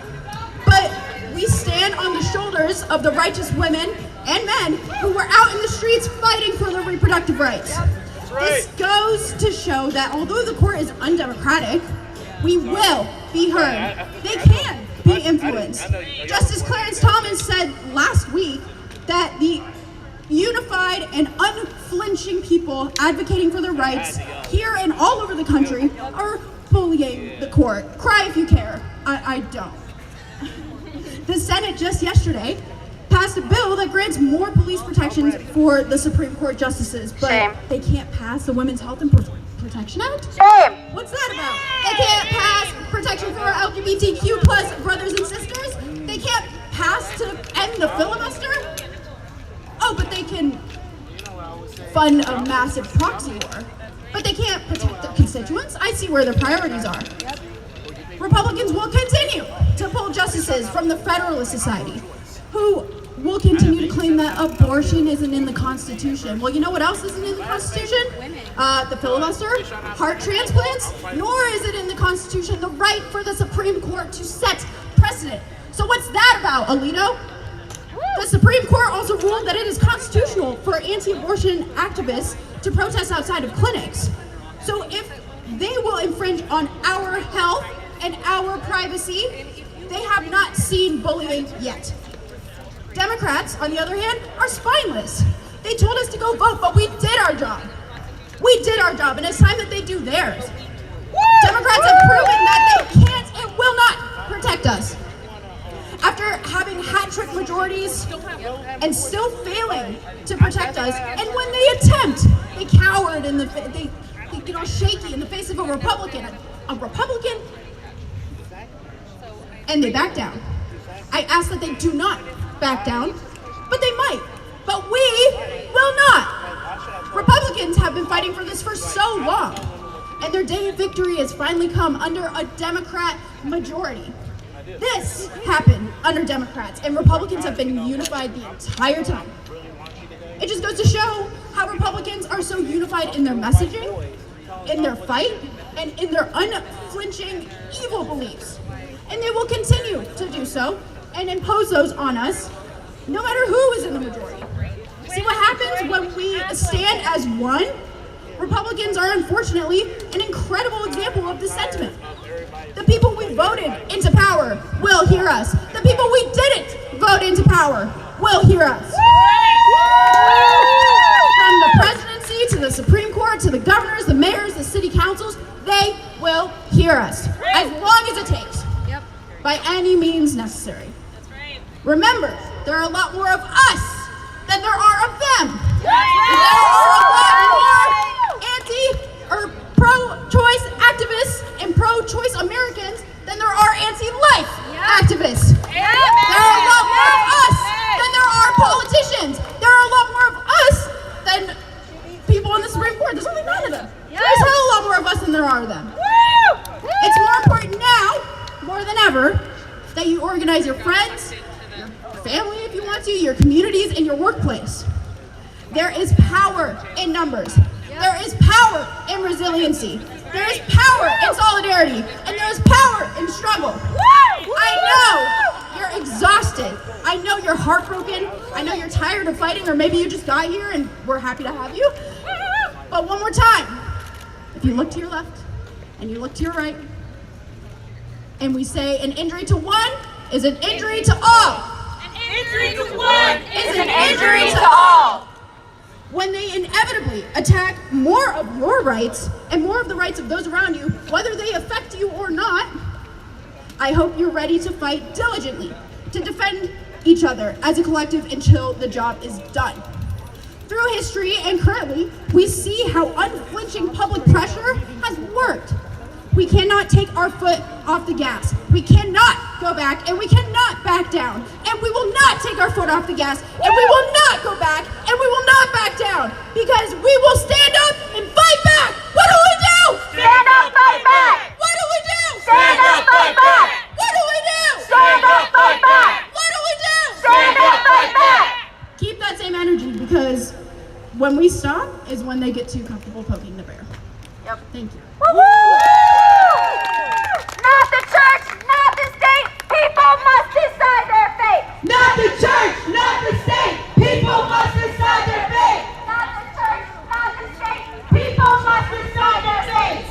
But we stand on the shoulders of the righteous women and men who were out in the streets fighting for their reproductive rights. This goes to show that although the court is undemocratic, we will be heard. They can be influenced. Justice Clarence Thomas said last week that the unified and unflinching people advocating for their rights here and all over the country are bullying the court. Cry if you care. I don't. The Senate just yesterday passed a bill that grants more police protections for the Supreme Court justices, but they can't pass the Women's Health and Protection Act? What's that about? They can't pass protection for our LGBTQ plus brothers and sisters? They can't pass to end the filibuster? Oh, but they can fund a massive proxy war. But they can't protect their constituents? I see where their priorities are. Republicans will continue to pull justices from the Federalist Society, who will continue to claim that abortion isn't in the Constitution. Well, you know what else isn't in the Constitution? The filibuster, heart transplants, nor is it in the Constitution the right for the Supreme Court to set precedent. So what's that about, Alito? The Supreme Court also ruled that it is constitutional for anti-abortion activists to protest outside of clinics. So if they will infringe on our health and our privacy, they have not seen bullying yet. Democrats, on the other hand, are spineless. They told us to go vote, but we did our job. We did our job, and it's time that they do theirs. Democrats have proven that they can't and will not protect us. After having hat-trick majorities and still failing to protect us, and when they attempt, they cowered in the they get all shaky in the face of a Republican, and they back down. I ask that they do not back down, but they might. But we will not. Republicans have been fighting for this for so long, and their day of victory has finally come under a Democrat majority. This happened under Democrats, and Republicans have been unified the entire time. It just goes to show how Republicans are so unified in their messaging, in their fight, and in their unflinching evil beliefs. And they will continue to do so and impose those on us, no matter who is in the majority. See what happens when we stand as one? Republicans are unfortunately an incredible example of this sentiment. The people we voted into power will hear us. The people we didn't vote into power will hear us. From the presidency to the Supreme Court to the governors, the mayors, the city councils, they will hear us as long as it takes, by any means necessary. Remember, there are a lot more of us than there are of them. There are a lot more pro-choice activists and pro-choice Americans than there are anti-life activists. There are a lot more of us than there are politicians. There are a lot more of us than people in the Supreme Court. There's only 9 of them. There's a hell of a lot more of us than there are of them. It's more important now, more than ever, that you organize your friends, your family if you want to, your communities, and your workplace. There is power in numbers. There is power in resiliency. There is power in solidarity. And there is power in struggle. I know you're exhausted. I know you're heartbroken. I know you're tired of fighting, or maybe you just got here and we're happy to have you. But one more time, if you look to your left and you look to your right, and we say an injury to one is an injury to all. An injury to one is an injury to all. When they inevitably attack more of your rights and more of the rights of those around you, whether they affect you or not, I hope you're ready to fight diligently to defend each other as a collective until the job is done. Through history and currently, we see how unflinching public pressure has worked. We cannot take our foot off the gas. We cannot go back, and we cannot back down. And not take our foot off the gas, and we will not go back, and we will not back down, because we will stand up and fight back. What do we do? Stand up, fight back! What do we do? Stand up, fight back! What do we do? Stand up, fight back! What do we do? Stand up, fight back! Keep that same energy, because when we stop is when they get too comfortable poking the bear. Yep. Thank you. Not the church, not the state. People must decide their fate. Not the church, not the state. People must decide their fate. Not the church, not the state. People must decide their fate.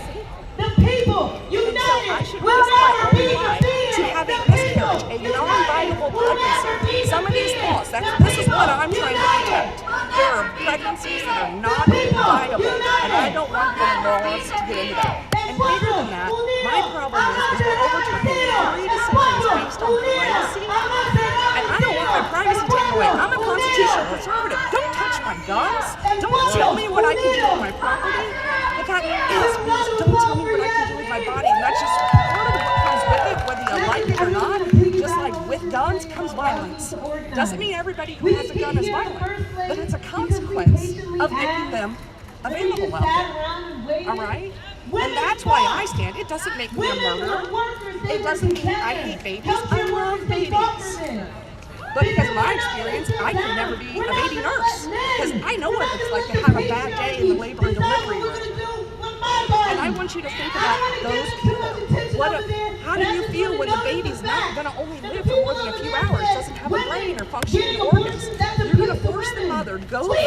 The people united will never be defeated. To have a miscarriage, a non-viable pregnancy. Some of these laws, this is what I'm trying to protect. There are pregnancies that are not viable, and I don't want the laws to get into that. And bigger than that, my problem is we're overturning 3 decisions based on privacy, and I don't want my privacy taken away. I'm a constitutional conservative. Don't touch my guns. Don't tell me what I can do with my property. But that is, don't tell me what I can do with my body. And that's just part of what comes with it, whether you like it or not. Just like with guns comes violence. Doesn't mean everybody who has a gun is violent, but it's a consequence of making them available out there. All right? And that's why I stand. It doesn't make me a murderer. It doesn't mean I hate babies. I love babies. But because of my experience, I can never be a baby nurse. Because I know what it's like to have a bad day in the labor and delivery room. And I want you to think about those people. How do you feel when the baby's not going to only live for more than a few hours, doesn't have a brain or functioning organs? You're going to force the mother to go through the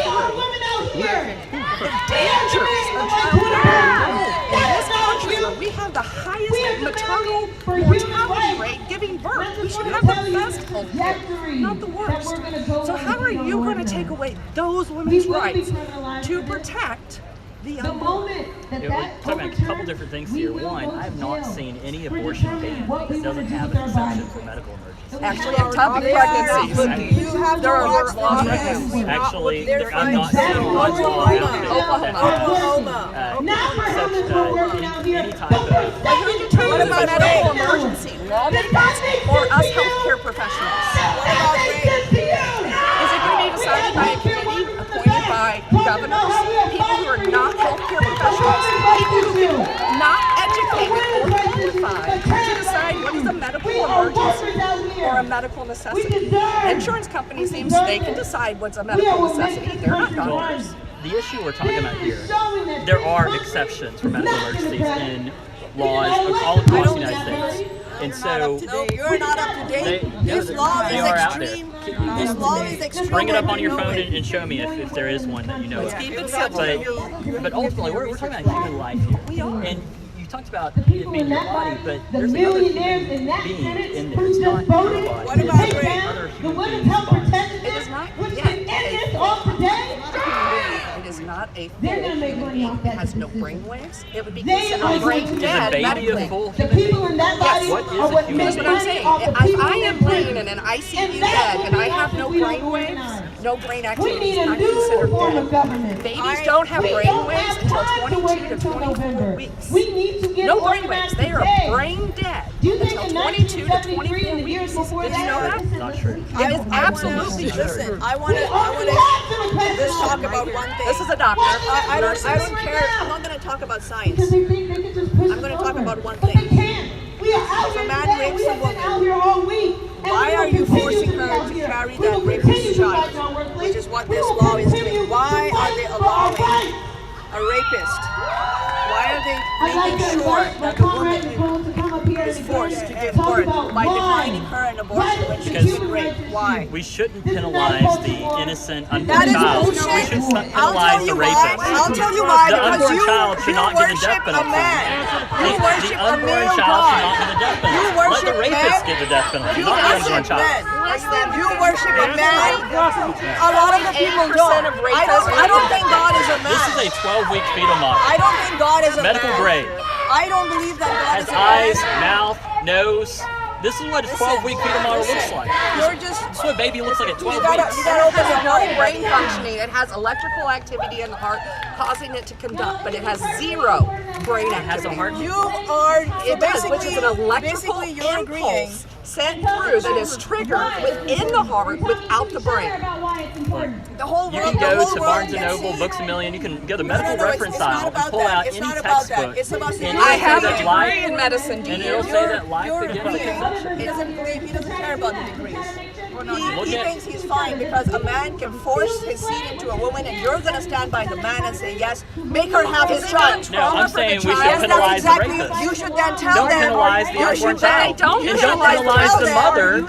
dangers of childbearing. In this country where we have the highest maternal mortality rate giving birth, we should have the best health care, not the worst. So how are you going to take away those women's rights to protect the unborn? We're talking about a couple different things here. One, I have not seen any abortion ban that doesn't have an exception for medical emergencies. Actually, ectopic pregnancies. There are laws Actually, I'm not seeing one law out there that any type of. What about medical emergency? Lawmakers or us healthcare professionals? Is it going to be decided by a committee appointed by governors, people who are not healthcare professionals, people who are not educated or qualified to decide what is a medical emergency or a medical necessity? Insurance companies seems they can decide what's a medical necessity. They're not doctors. The issue we're talking about here, there are exceptions for medical emergencies in laws all across the United States. And so, no, you're not up to date. This law is extreme. This law is extreme. Bring it up on your phone and show me if there is one that you know. Keep it simple. But ultimately, we're talking about human life here. We are. And you talked about it being your body, but there's another human being in there. It's not your body. What about other human beings' bodies? It is not It is not a full human being. It has no brain waves. It would be considered brain dead medically. Yes, what I'm saying. If I am laying in an ICU bed and I have no brain waves, no brain activities, I'm considered dead. Babies don't have brain waves until 22 to 24 weeks. No brain waves. They are brain dead until 22 to 24 weeks. Did you know that? Not true. It is absolutely true. Listen, I want to just talk about one thing. This is a doctor. I don't care. I'm not going to talk about science. I'm going to talk about one thing. If a man rapes a woman, why are you forcing her to carry that rapist's child? Which is what this law is doing. Why are they allowing a rapist? Why are they making sure that the woman is forced to give birth by declining her an abortion when she's been raped? Why? We shouldn't penalize the innocent unborn That is child. bullshit. We should I'll penalize tell the you why. rapist. I'll tell you why. The Because unborn you child should not get the worship death a penalty. man. You The worship a unborn male child should God. not get the death penalty. You Let the worship rapist men. get the death penalty, You not the unborn worship child. men. You worship a man. A lot of the people 8% don't. of rapists I don't think God is a man. This is a 12-week fetal model. I don't think God is a Medical man. grade. I don't believe that God Has is a eyes, man. mouth, nose. This is what a 12-week fetal model looks like. You're just. This is what a baby looks like at 12 You gotta weeks. open It your has heart. no brain functioning. It has electrical activity in the heart, causing it to conduct, but it has zero brain It has a activity. heart. You are. It does, which is an electrical basically you're agreeing. impulse sent through that is triggered within the heart without the brain. The whole You world, can the go whole to world Barnes & can Noble, see. Books A Million, you can go to the medical it's reference not aisle and about pull that. out It's any not about that. textbook, It's about and security. it'll I say have that a life, degree in medicine. Do and you? it'll say that life You're begins at conception. He doesn't believe, he doesn't care about the degrees. Look He at- thinks he's fine because a man can force his seed into a woman and you're going to stand by the man and say, yes, make her have his child. No, I'm saying we should Yes, that's penalize the exactly, rapist. you should then tell Don't them. penalize the you unborn should then- child. don't And you don't should then penalize tell the them- mother You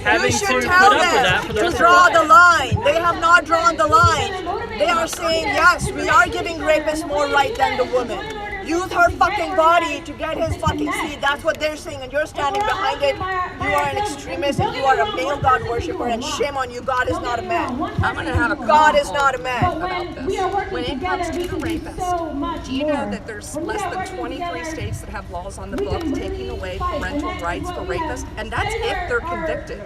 having should to tell put up with that them for the to rest of draw her the life. line. They have not drawn the line. They are saying, yes, we are giving rapists more right than the woman. Use her fucking body to get his fucking seed. That's what they're saying, and you're standing behind it. You are an extremist, and you are a male god worshiper, and shame on you. God is not a man. I'm going to have a God is not a man. about this. When it comes to the rapist, do you know that there's less than 23 states that have laws on the books taking away parental rights for rapists? And that's if they're convicted.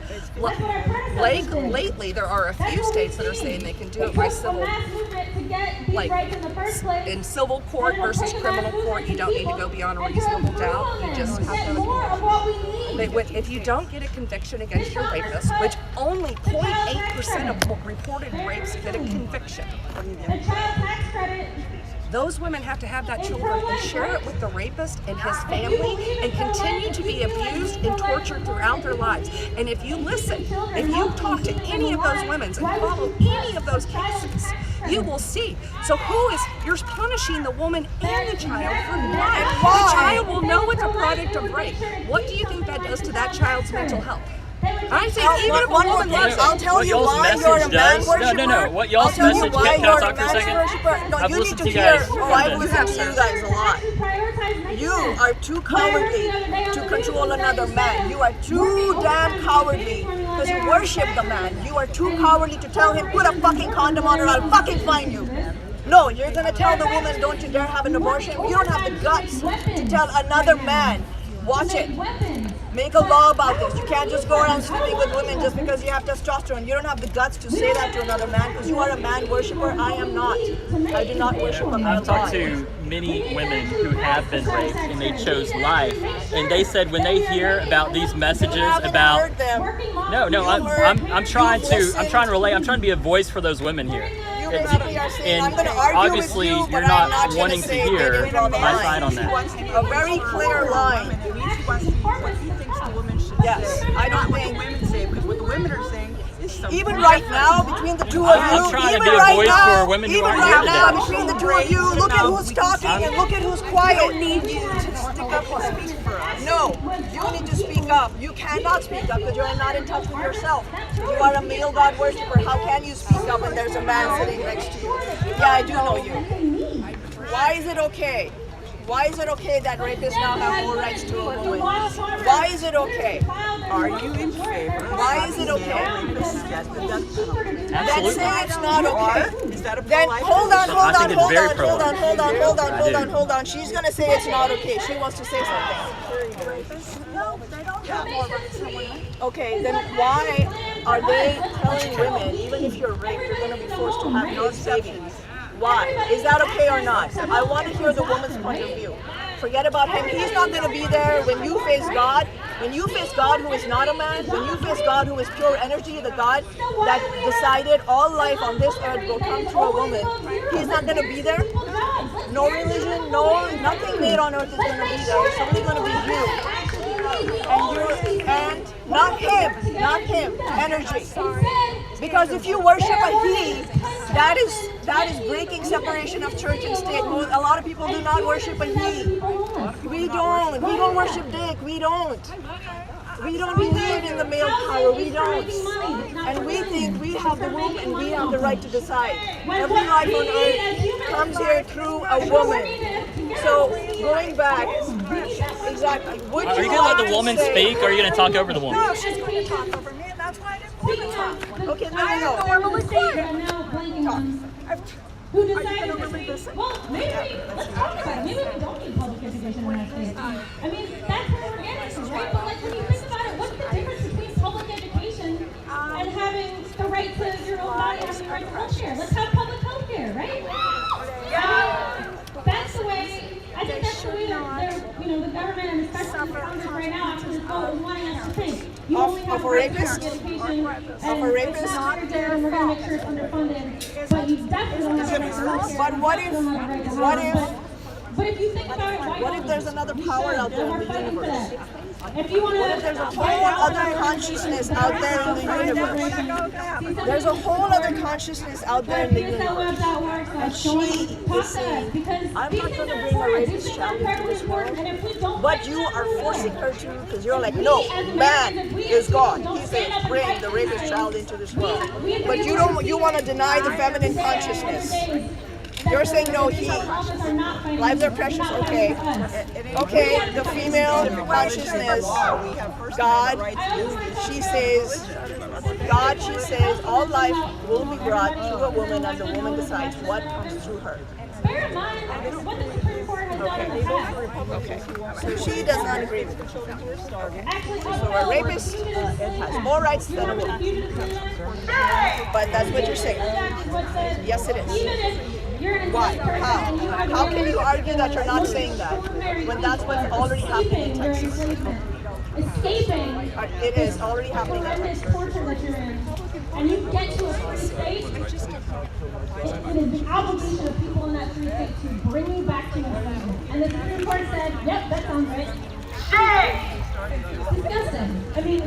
Lately, there are a few states that are saying they can do it by civil, like in civil court versus criminal court. You don't need to go beyond a reasonable doubt. You just have to have a conviction. If you don't get a conviction against your rapist, which only 0.8% of reported rapes get a conviction, those women have to have that children and share it with the rapist and his family and continue to be abused and tortured throughout their lives. And if you listen, if you talk to any of those women and follow any of those cases, you will see. So you're punishing the woman and the child for what? The child will know it's a product of rape. What do you think that does to that child's mental health? I think even if a woman loves it, I'll tell What you y'all's why message you're a man does- worshiper. no. What y'all's I'll tell you message- why can I you're talk a for a man second? worshiper. No, I've you need listened to to you hear. guys Oh, for a I minute. listen to you guys a lot. You are too cowardly to control another man. You are too damn cowardly because you worship the man. You are too cowardly to tell him, put a fucking condom on or I'll fucking find you. No, you're gonna tell the woman, don't you dare have an abortion. You don't have the guts to tell another man, watch it. Make a law about this. You can't just go around sleeping with women just because you have testosterone. You don't have the guts to say that to another man because you are a man worshiper. I am not. I do not worship a man. I've talked to many women who have been raped and they chose life, and they said when they hear about these messages about Heard them. I'm trying to relate. I'm trying to be a voice for those women here. You basically are saying, I'm And going to argue obviously with you, you're but I'm not not wanting to say hear they didn't draw the my line. side on that. A very clear line. What he thinks the women should Yes, say. I don't Not think. what the women say, because what the women are saying is something. Even right now, between the two of I'm you, trying to even be a right voice now, for women who even aren't right here now, today. between the two of you, look at who's talking and look at who's quiet. We don't need you to stick up and speak for us. No, you need to speak up. You cannot speak up because you're not in touch with yourself. You are a male god worshiper. How can you speak up when there's a man sitting next to you? Yeah, I do know you. Why is it okay? Why is it okay that rapists now have more rights to a woman? Why is it okay? Are you in favor? Why is it okay? Get the death penalty. Then Absolutely. say it's not okay. Is that a Then pro-life hold on, position? hold I on, think it's hold very on, pro-life. hold on. She's gonna say it's not okay. She wants to say something. No, they don't have more rights than women. Okay, then why are they telling women, even if you're raped, you're gonna be forced to have those babies? Why? Is that okay or not? I want to hear the woman's point of view. Forget about him. He's not going to be there when you face God. When you face God who is not a man, when you face God who is pure energy, the God that decided all life on this earth will come through a woman, he's not going to be there. No religion, nothing made on earth is going to be there. It's only going to be you. And not him, energy. Because if you worship a he, that is breaking separation of church and state. A lot of people do not worship a he. We don't worship dick. We don't believe in the male power. We don't. And we think we have the womb and we have the right to decide. Every life on earth comes here through a woman. So going back, exactly. Are you going to let the woman speak, or are you going to talk over the woman? No, she's going to talk over me, and that's why I didn't want to talk. Okay, I there you go. normally quiet. Who Are you decided going to to really listen? Well, maybe let's talk about it. Maybe we don't need public education in our state. I mean, that's where we're getting to, right? But like, when you think about it, what's the difference between public education and having the right to your own body, having the right to health care? Let's have public health care, right? I mean, that's the way. I think that's the way they're know, the government and especially Congress right now after this vote is wanting us to think. You Of only have a right to rapist? education, and a rapist? it's not fair, and we're going to make sure it's underfunded. But you definitely don't have a right to healthcare. But what You don't have a right to what housing. if- But if you think about it, why What if there's another power out there in the universe? If you want to, What if there's a whole other consciousness out there in the universe? There's a whole other consciousness out there in the universe. And she is saying, I'm not going to bring a rapist child into this world, but you are forcing her to, because you're like, no, man is God. He says, bring the rapist child into this world. But you want to deny the feminine consciousness. You're saying no, lives are precious, okay. Okay, the female consciousness, God, she says, all life will be brought to a woman and the woman decides what comes through her. bear in mind what the Supreme Court has done in the past. Okay, so she does not agree with it. So a rapist has more rights than a woman. But that's what you're saying. Yes, it is. Why? How can you argue that you're not saying that when that's what's already happening in Texas? Escaping. It is already happening in Texas. Torture that you're in, and you get to a free state. It is the obligation of people in that free state to bring you back to your family. And the Supreme Court said, "Yep, that sounds right." It's disgusting. I mean,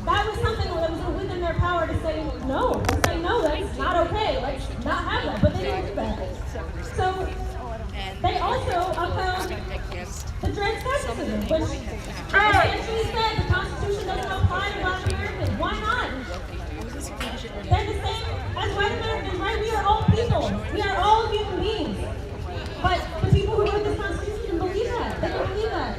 that was something that was within their power to say no. To say no, that's not okay. Let's not have that. But they didn't do that. So they also upheld the dread fascism, which essentially said the Constitution doesn't apply to Black Americans. Why not? They're the same as white Americans, right? We are all people. We are all human beings. But the people who wrote this Constitution didn't believe that. They don't believe that.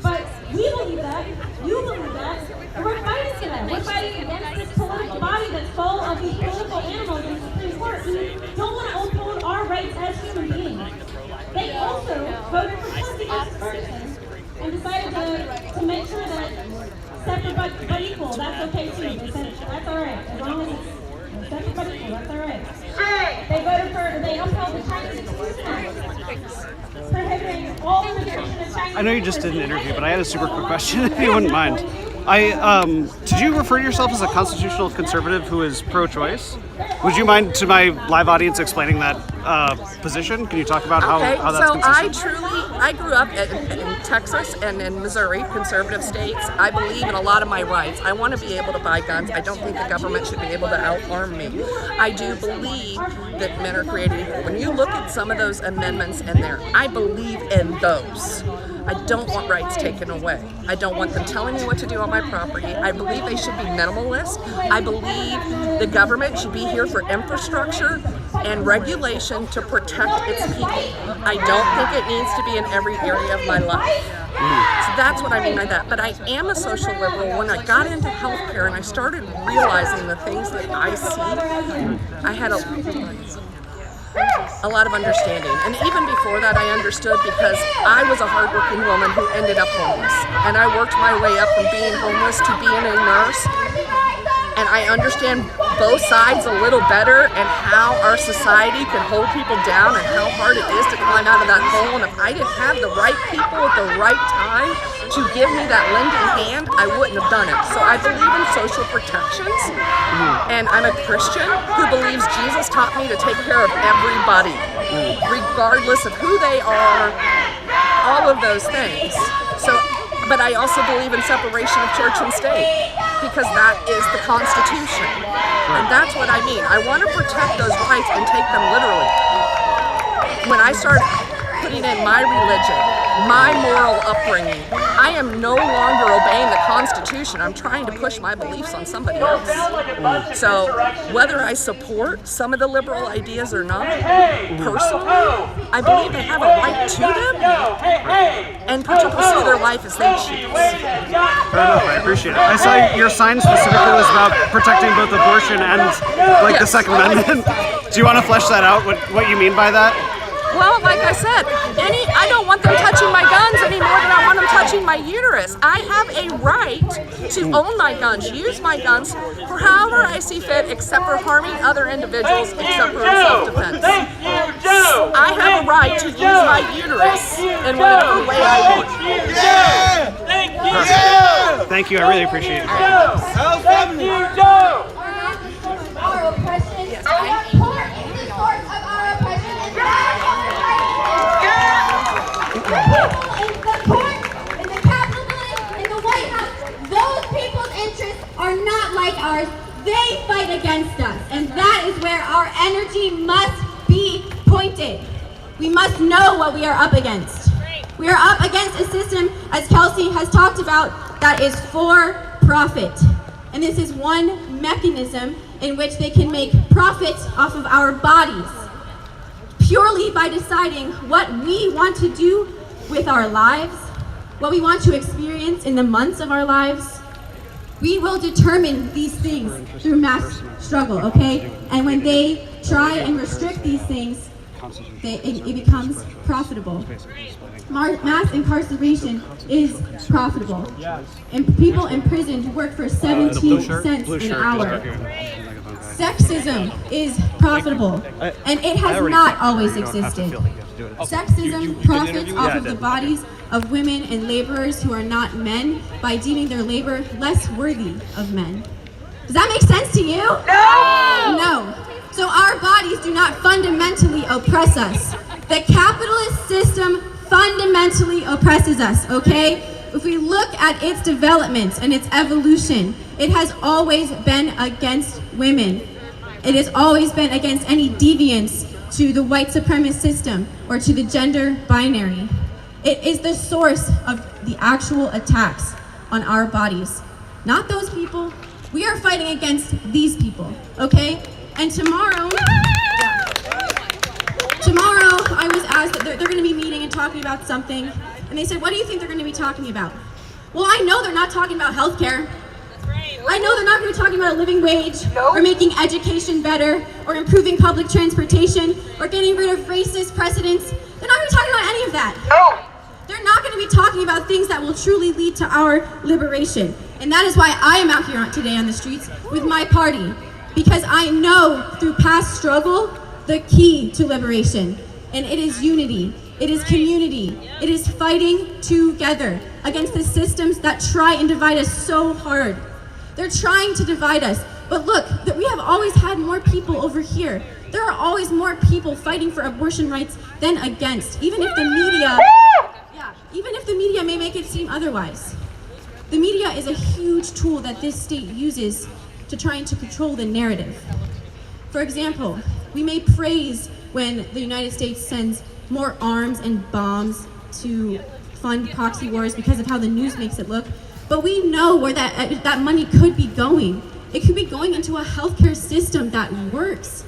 But we believe that. You believe that. And we're fighting for that. We're fighting against this political body that's full of these political animals in the Supreme Court who don't want to uphold our rights as human beings. They also voted for testing us first and decided to make sure that separate but equal, that's okay too. They said that's all right, as long as it's separate but equal, that's all right. They upheld the Chinese Exclusion Act, prohibiting all immigration of Chinese. I know you just did an interview, but I had a super quick question, if you wouldn't mind. Did you refer to yourself as a constitutional conservative who is pro-choice? Would you mind, to my live audience, explaining that position? Can you talk about how that's consistent? I grew up in Texas and in Missouri, conservative states. I believe in a lot of my rights. I want to be able to buy guns. I don't think the government should be able to out-arm me. I do believe that men are created equal. When you look at some of those amendments in there, I believe in those. I don't want rights taken away. I don't want them telling me what to do on my property. I believe they should be minimalist. I believe the government should be here for infrastructure and regulation to protect its people. I don't think it needs to be in every area of my life. So that's what I mean by that. But I am a social liberal. When I got into healthcare and I started realizing the things that I see, I had a lot of understanding. And even before that, I understood because I was a hardworking woman who ended up homeless. And I worked my way up from being homeless to being a nurse. And I understand both sides a little better and how our society can hold people down and how hard it is to climb out of that hole. And if I didn't have the right people at the right time to give me that lending hand, I wouldn't have done it. So I believe in social protections. And I'm a Christian who believes Jesus taught me to take care of everybody, regardless of who they are, all of those things. But I also believe in separation of church and state because that is the Constitution. And that's what I mean. I want to protect those rights and take them literally. When I start putting in my religion, my moral upbringing, I am no longer obeying the Constitution. I'm trying to push my beliefs on somebody else. So whether I support some of the liberal ideas or not, personally, I believe they have a right to them and to pursue their life as they choose. Fair enough, I appreciate it. I saw your sign specifically was about protecting both abortion and the Second Amendment. Do you want to flesh that out, what you mean by that? Well, like I said, I don't want them touching my guns any more than I want them touching my uterus. I have a right to own my guns, use my guns for however I they see fit except for harming other individuals except for self-defense. I have a right to use my uterus in whatever way I want. Thank you. I really appreciate it. Thank you, Joe. Our oppression is important in the source of our oppression and the people in the court, in the Capitol, in the White House, those people's interests are not like ours. They fight against us, and that is where our energy must be pointed. We must know what we are up against. We are up against a system, as Kelsey has talked about, that is for profit. And this is one mechanism in which they can make profit off of our bodies, purely by deciding what we want to do with our lives, what we want to experience in the months of our lives. We will determine these things through mass struggle, okay? And when they try and restrict these things, it becomes profitable. Mass incarceration is profitable. And people in prison work for 17 cents an hour. Sexism is profitable, and it has not always existed. Sexism profits off of the bodies of women and laborers who are not men by deeming their labor less worthy of men. Does that make sense to you? No! No. So our bodies do not fundamentally oppress us. The capitalist system fundamentally oppresses us, okay? If we look at its development and its evolution, it has always been against women. It has always been against any deviance to the white supremacist system or to the gender binary. It is the source of the actual attacks on our bodies. Not those people. We are fighting against these people, okay? And tomorrow I was asked that they're going to be meeting and talking about something, and they said, what do you think they're going to be talking about? Well, I know they're not talking about healthcare. I know they're not going to be talking about a living wage, or making education better, or improving public transportation, or getting rid of racist precedents. They're not going to be talking about any of that. They're not going to be talking about things that will truly lead to our liberation. And that is why I am out here today on the streets with my party, because I know through past struggle the key to liberation. And it is unity, it is community, it is fighting together against the systems that try and divide us so hard. They're trying to divide us, but look, we have always had more people over here. There are always more people fighting for abortion rights than against, even if the media may make it seem otherwise. The media is a huge tool that this state uses to try and to control the narrative. For example, we may praise when the United States sends more arms and bombs to fund proxy wars because of how the news makes it look, but we know where that money could be going. It could be going into a healthcare system that works.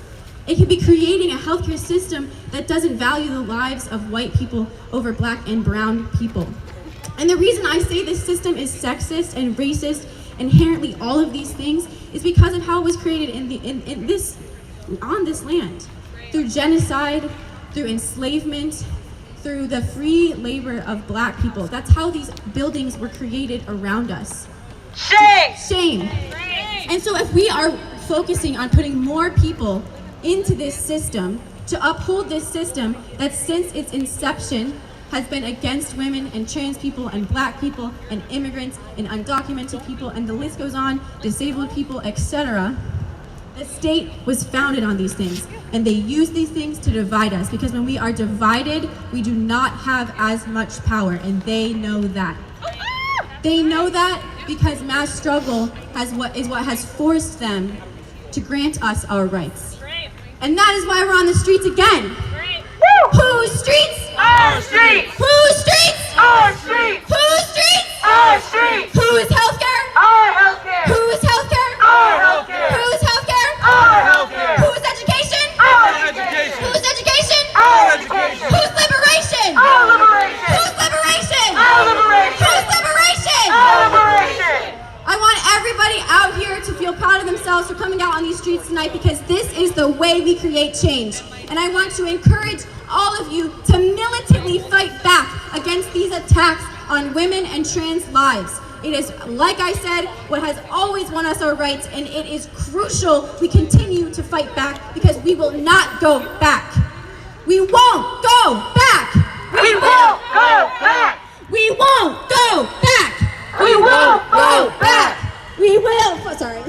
It could be creating a healthcare system that doesn't value the lives of white people over black and brown people. And the reason I say this system is sexist and racist, inherently all of these things, is because of how it was created on this land. Through genocide, through enslavement, through the free labor of black people. That's how these buildings were created around us. Shame! And so if we are focusing on putting more people into this system, to uphold this system that since its inception has been against women and trans people and black people and immigrants and undocumented people, and the list goes on, disabled people, etc. The state was founded on these things, and they use these things to divide us, because when we are divided, we do not have as much power, and they know that. They know that because mass struggle is what has forced them to grant us our rights. And that is why we're on the streets again. Whose streets? Our streets! Whose streets? Our streets! Whose streets? Our streets! Whose healthcare? Our healthcare! Whose healthcare? Our healthcare! Whose healthcare? Our healthcare! Whose education? Our education! Whose education? Our education! Whose liberation? Our liberation! Whose liberation? Our liberation! Whose liberation? Our liberation! I want everybody out here to feel proud of themselves for coming out on these streets tonight, because this is the way we create change. And I want to encourage all of you to militantly fight back against these attacks on women and trans lives. It is, like I said, what has always won us our rights, and it is crucial we continue to fight back because we will not go back. We won't go back. We won't go back. We won't go back. We won't go back. We will, sorry.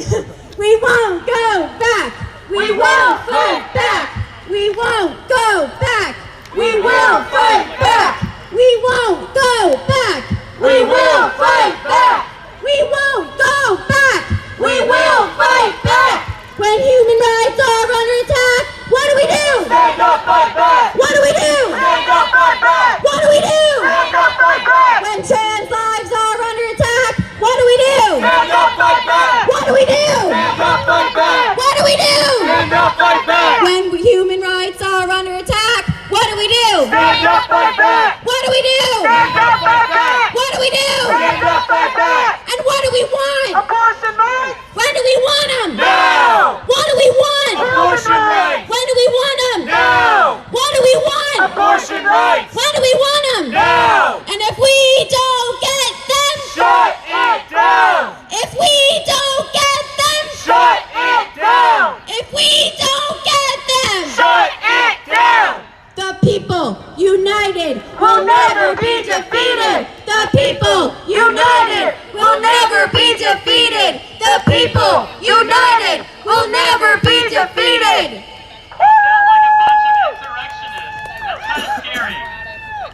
We won't go back. We will fight back. We won't go back. We will fight back. We won't go back. We will fight back. We won't go back. We will fight back. When human rights are under attack, what do we do? Stand up, fight back. What do we do? Stand up, fight back. What do we do? Stand up, fight back. When trans lives are under attack, what do we do? Stand up, fight back. What do we do? Stand up, fight back. What do we do? Stand up, fight back. When human rights are under attack, what do we do? Stand up, fight back. What do we do? Stand up, fight back. What do we do? Stand up, fight back. And what do we want? Abortion rights. When do we want them? Now. What do we want? Abortion rights. When do we want them? Now. What do we want? Abortion rights. When do we want them? Now. And if we don't get them, shut it down. if we don't get them, Shut it down. if we don't get them, Shut it down. the people united Will never be defeated. The people united will never be defeated. The people united will never be defeated. Sound like a bunch of insurrectionists. That's kind of scary.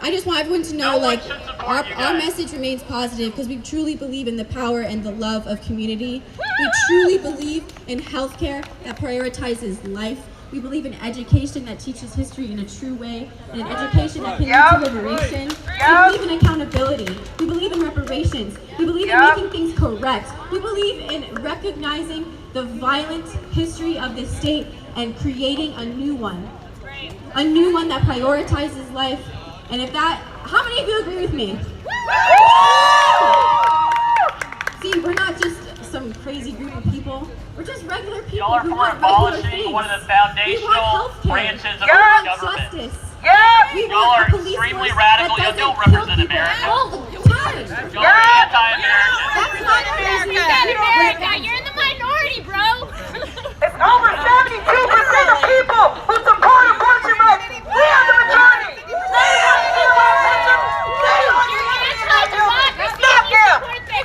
I just want everyone to know, No one like, should support our you guys. message remains positive because we truly believe in the power and the love of community. We truly believe in healthcare that prioritizes life. We believe in education that teaches history in a true way, and an education that can lead to liberation. We believe in accountability. We believe in reparations. We believe in making things correct. We believe in recognizing the violent history of this state and creating a new one. A new one that prioritizes life. And if that, how many of you agree with me? See, we're not just some crazy group of people. We're just regular people Y'all are who for want regular abolishing things. one of the We foundational want healthcare. branches of We our want government. justice. Yeah. We Y'all want are a police extremely force radical. that Y'all don't doesn't kill represent people America. all the time. Y'all are anti-American. That's not America. America, you're in the minority, bro. It's over 72% of people who support abortion rights. We are the majority. They are the abortion. They are the anti-democracy. Stop them.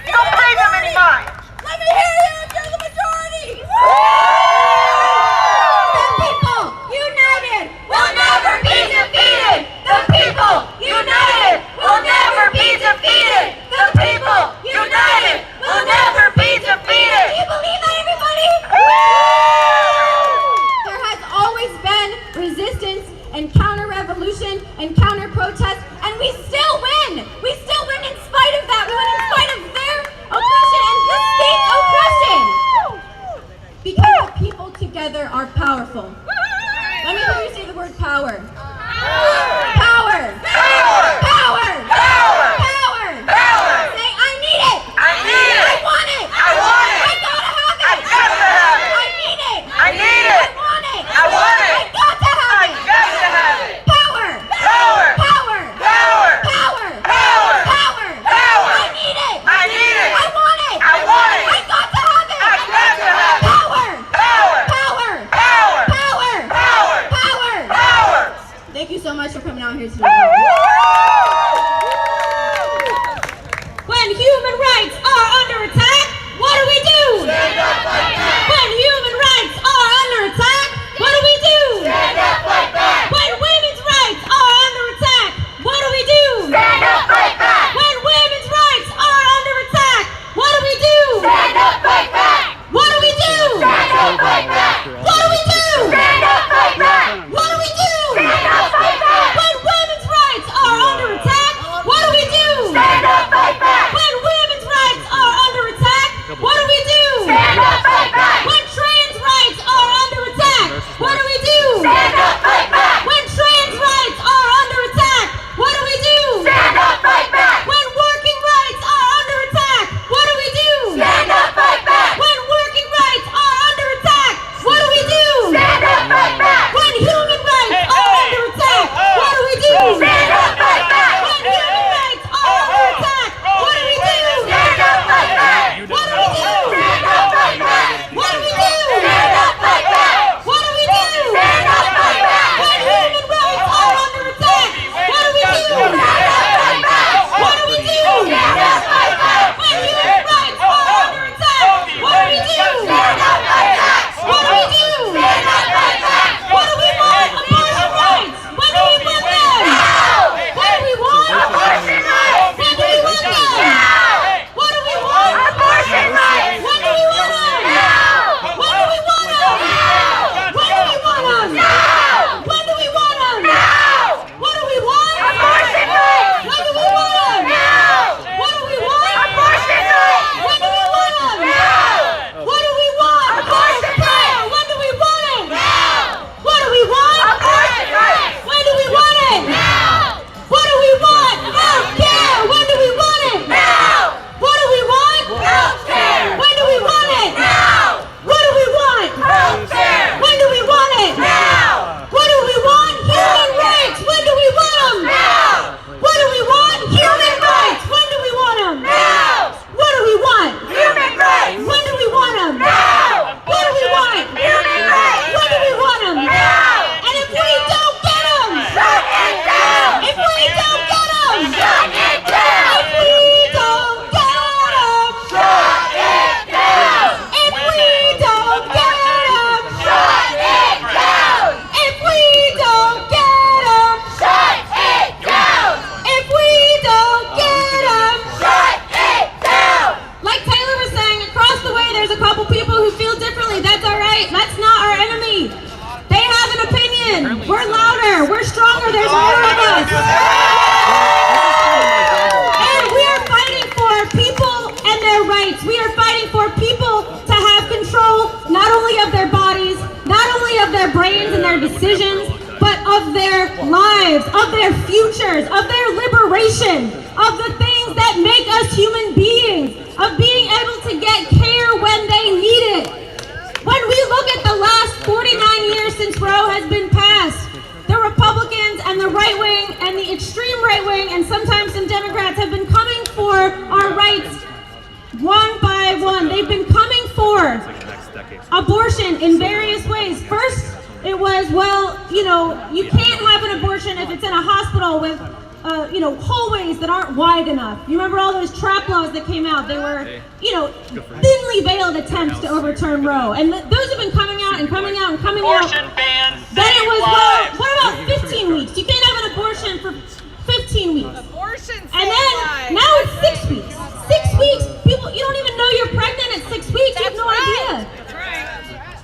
Don't pay them any mind. Let me hear you if you're the majority. The people united Will never be defeated. The people united will never be defeated. The people united will never be defeated. Do you believe that, everybody? There has always been resistance and counter-revolution and counter-protest, and we still win. We still win in spite of that. We win in spite of their oppression and the state's oppression. Because the people together are powerful. Let me hear you say the word power. Power. Power. Power. Power. Power. Power. Say, I need it. I need it. I want it. I want it. I gotta have it. I got to have it. I need it. I need it. I want it. I want it. I got to have I it. got to have it. Power. Power. Power. Power. Power. Power. Power. Power. I need it. I need it. I want it. I want it. I got to have it. I got to have it. Power. Power. Power. Power. Power. Power. Power. Power. Thank you so much for coming. decisions, but of their lives, of their futures, of their liberation, of the things that make us human beings, of being able to get care when they need it. When we look at the last 49 years since Roe has been passed, the Republicans and the right wing and the extreme right wing and sometimes some Democrats have been coming for our rights one by one. They've been coming for abortion in various ways. First, it was, well, you can't have an abortion if it's in a hospital with, hallways that aren't wide enough. You remember all those trap laws that came out? They were, thinly veiled attempts to overturn Roe. And those have been coming out and coming out and coming out. Abortion ban Then it was, lives. well, what about 15 weeks? You can't have an abortion for 15 weeks. And then, now it's 6 weeks. 6 weeks, people, you don't even know you're pregnant at 6 weeks. You have no idea.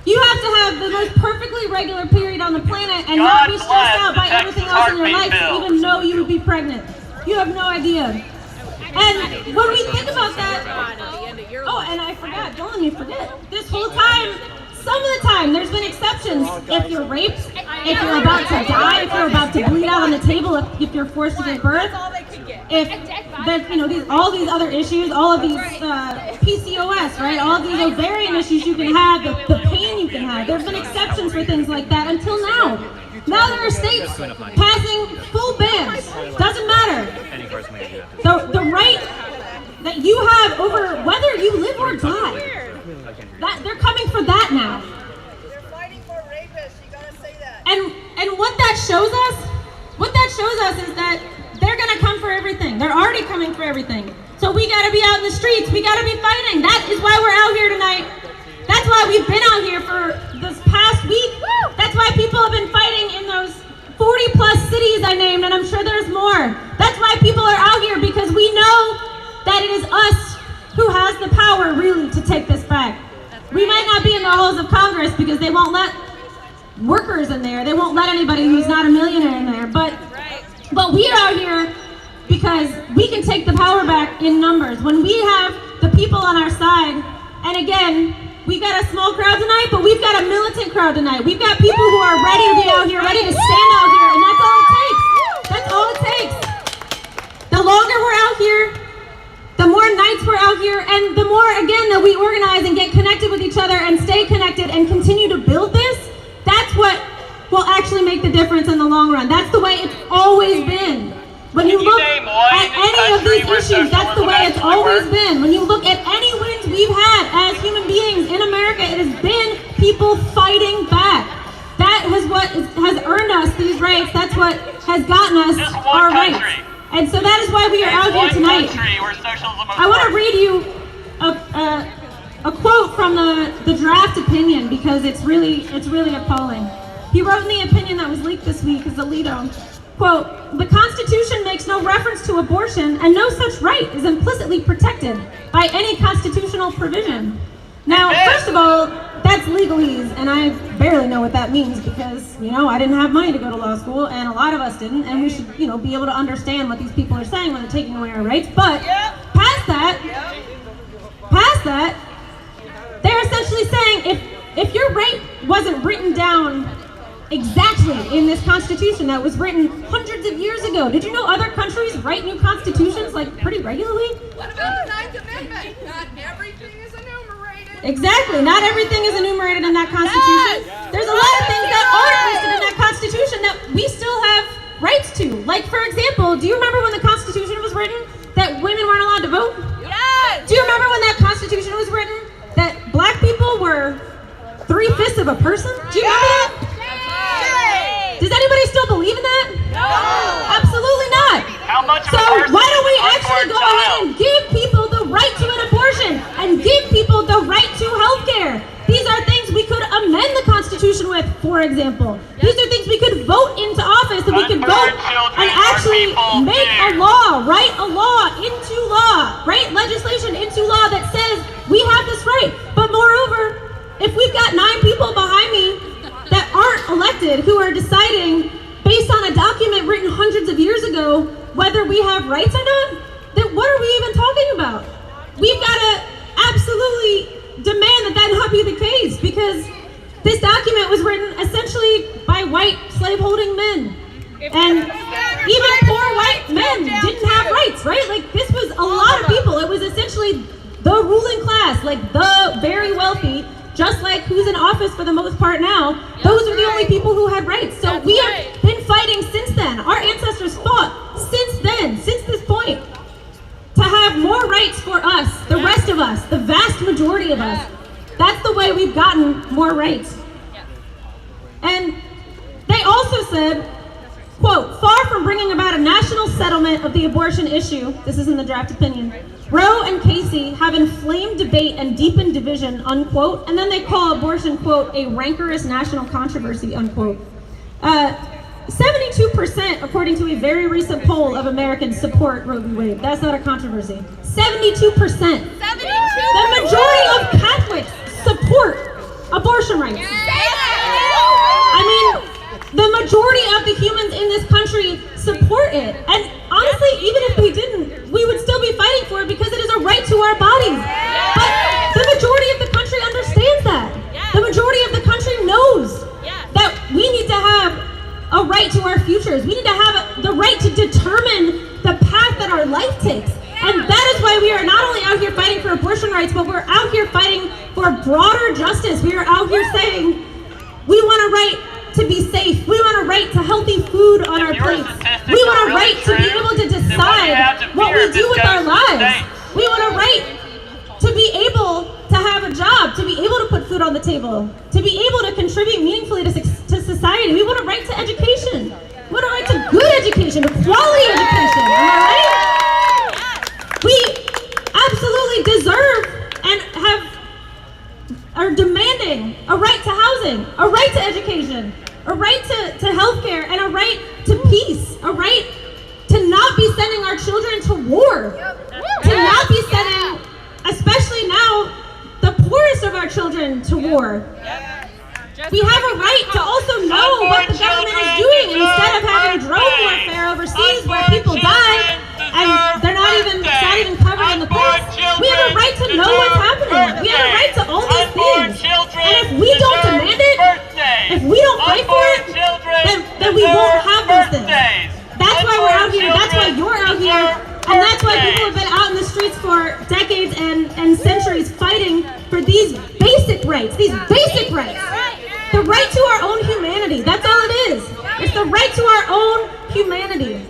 You have to have the most perfectly regular period on the planet and not be stressed out by everything else in your life to even know you would be pregnant. You have no idea. And when we think about that, oh, and I forgot, don't let me forget. This whole time, some of the time, there's been exceptions. If you're raped, if you're about to die, if you're about to bleed out on the table, if you're forced to give birth, if there's, all these other issues, all of these PCOS, right? All of these ovarian issues you can have, the pain you can have. There's been exceptions for things like that until now. Now there are states passing full bans. Doesn't matter. The right that you have over whether you live or die. That they're coming for that now. They're fighting for rapists. You gotta say that. And what that shows us is that they're gonna come for everything. They're already coming for everything. So we gotta be out in the streets. We gotta be fighting. That is why we're out here tonight. That's why we've been out here for this past week. That's why people have been fighting in those 40 plus cities I named, and I'm sure there's more. That's why people are out here, because we know that it is us who has the power really to take this back. We might not be in the halls of Congress because they won't let workers in there. They won't let anybody who's not a millionaire in there. But we are out here because we can take the power back in numbers. When we have the people on our side, and again, we've got a small crowd tonight, but we've got a militant crowd tonight. We've got people who are ready to be out here, ready to stand out here, and that's all it takes. That's all it takes. The longer we're out here, the more nights we're out here, and the more, again, that we organize and get connected with each other and stay connected and continue to build this, that's what will actually make the difference in the long run. That's the way it's always been. When you look at any of these issues, that's the way it's always been. When you look at any wins we've had as human beings in America, it has been people fighting back. That is what has earned us these rights. That's what has gotten us our rights. And so that is why we are out here tonight. I want to read you a quote from the draft opinion, because it's really appalling. He wrote in the opinion that was leaked this week as Alito, quote, "The Constitution makes no reference to abortion, and no such right is implicitly protected by any constitutional provision." Now, first of all, that's legalese, and I barely know what that means because, I didn't have money to go to law school, and a lot of us didn't, and we should, be able to understand what these people are saying when they're taking away our rights. But past that, they're essentially saying if your right wasn't written down exactly in this Constitution that was written hundreds of years ago. Did you know other countries write new constitutions pretty regularly? What about the Ninth Amendment? Not everything is enumerated. Exactly. Not everything is enumerated in that Constitution. Yes. There's a lot of things that aren't listed in that Constitution that we still have rights to. Like, for example, do you remember when the Constitution was written that women weren't allowed to vote? Yes. Do you remember when that Constitution was written that black people were 3/5 of a person? Do you remember that? Does anybody still believe in that? No. Absolutely not. How much of So a person why don't we is actually unborn go ahead child? and give people the right to an abortion and give people the right to health care? These are things we could amend the Constitution with, for example. These are things we could vote into office, and we could vote and actually make a law, write a law into law, write legislation into law that says we have this right. But moreover, if we've got 9 people behind me that aren't elected who are deciding based on a document written hundreds of years ago whether we have rights or not, then what are we even talking about? We've got to absolutely demand that not be the case, because this document was written essentially by by white slave-holding men. And even poor white men didn't have rights, right? Like, this was a lot of people. It was essentially the ruling class, like the very wealthy, just like who's in office for the most part now. Those are the only people who had rights. So we have been fighting since then. Our ancestors fought since then, since this point, to have more rights for us, the rest of us, the vast majority of us. That's the way we've gotten more rights. And they also said, quote, far from bringing about a national settlement of the abortion issue, this is in the draft opinion, Roe and Casey have inflamed debate and deepened division, unquote, and then they call abortion, quote, a rancorous national controversy, unquote. 72%, according to a very recent poll of Americans, support Roe v. Wade. That's not a controversy. 72%. 72%. The majority of Catholics support abortion rights. I mean, the majority of the humans in this country support it. And honestly, even if we didn't, we would still be fighting for it because it is a right to our bodies. But the majority of the country understands that. The majority of the country knows that we need to have a right to our futures. We need to have the right to determine the path that our life takes. And that is why we are not only out here fighting for abortion rights, but we're out here fighting for broader justice. We are out here saying we want a right to be safe. We want a right to healthy food on our plates. We want a right to be able to decide what we do with our lives. We want a right to be able to have a job, to be able to put food on the table, to be able to contribute meaningfully to society. We want a right to education. We want a right to good education, to quality education. Am I right? We absolutely deserve and are demanding a right to housing, a right to education, a right to healthcare, and a right to peace, a right to not be sending our children to war, to not be sending, especially now, the poorest of our children to war. We have a right to also know what the government is doing instead of having drone warfare overseas where people die and they're not even covered in the press. We have a right to know what's happening. We have a right to all these things. And if we don't demand it, if we don't fight for it, then we won't have those things. That's why we're out here. That's why you're out here. And that's why people have been out in the streets for decades and centuries fighting for these basic rights, The right to our own humanity. That's all it is. It's the right to our own humanity.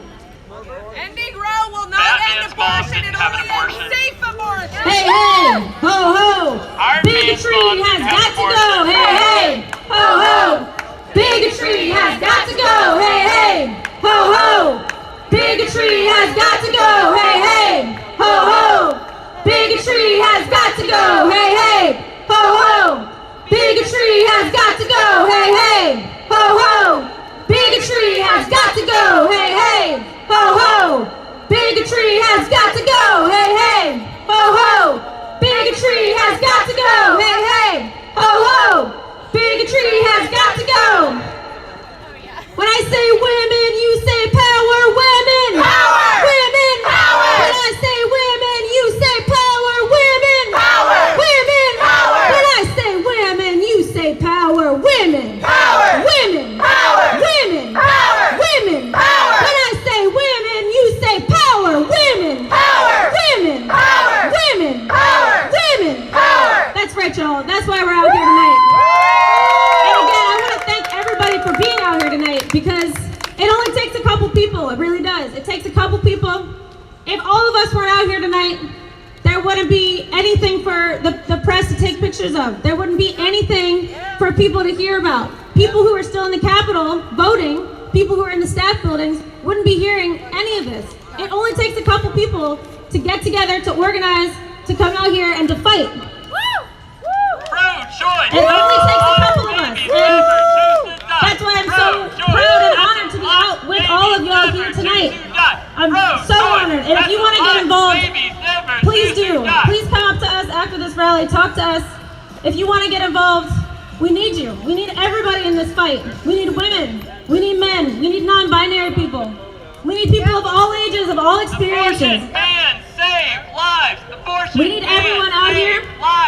Ending Roe will not end abortion. It only ends safe abortion. Hey, hey, ho, ho. Bigotry has got to go. Hey, hey, ho, ho. Bigotry has got to go. Hey, hey, ho, ho. Bigotry has got to go. Hey, hey, ho, ho. Bigotry has got to go. Hey, hey, ho, ho. Bigotry has got to go. Hey, hey, ho, ho. Bigotry has got to go. Hey, hey, ho, ho. Bigotry has got to go. Hey, hey, ho, ho. Bigotry has got to go. Hey, hey, ho, ho. Bigotry has got to go. When I say women, you say power. Women. Power. Women. Power. When I say women, you say power. Women. Power. Women. Power. When I say women, you say power. Women. Power. Women. Power. Women. Power. Women. Power. When I say women, you say power. Women. Power. Women. Power. Women. Power. Women. Power. That's right, y'all. That's why we're out here tonight. And again, I want to thank everybody for being out here tonight because it only takes a couple people. It really does. It takes a couple people. If all of us weren't out here tonight, there wouldn't be anything for the press to take pictures of. There wouldn't be anything for people to hear about. People who are still in the Capitol voting, people who are in the staff buildings, wouldn't be hearing any of this. It only takes a couple people to get together, to organize, to come out here and to fight. It only takes a couple of us. And that's why I'm so proud and honored to be out with all of y'all here tonight. I'm so honored. And if you want to get involved, please do. Please come up to us after this rally. Talk to us. If you want to get involved, we need you. We need everybody in this fight. We need women. We need men. We need non-binary people. We need people of all ages, of all experiences. We need everyone out here.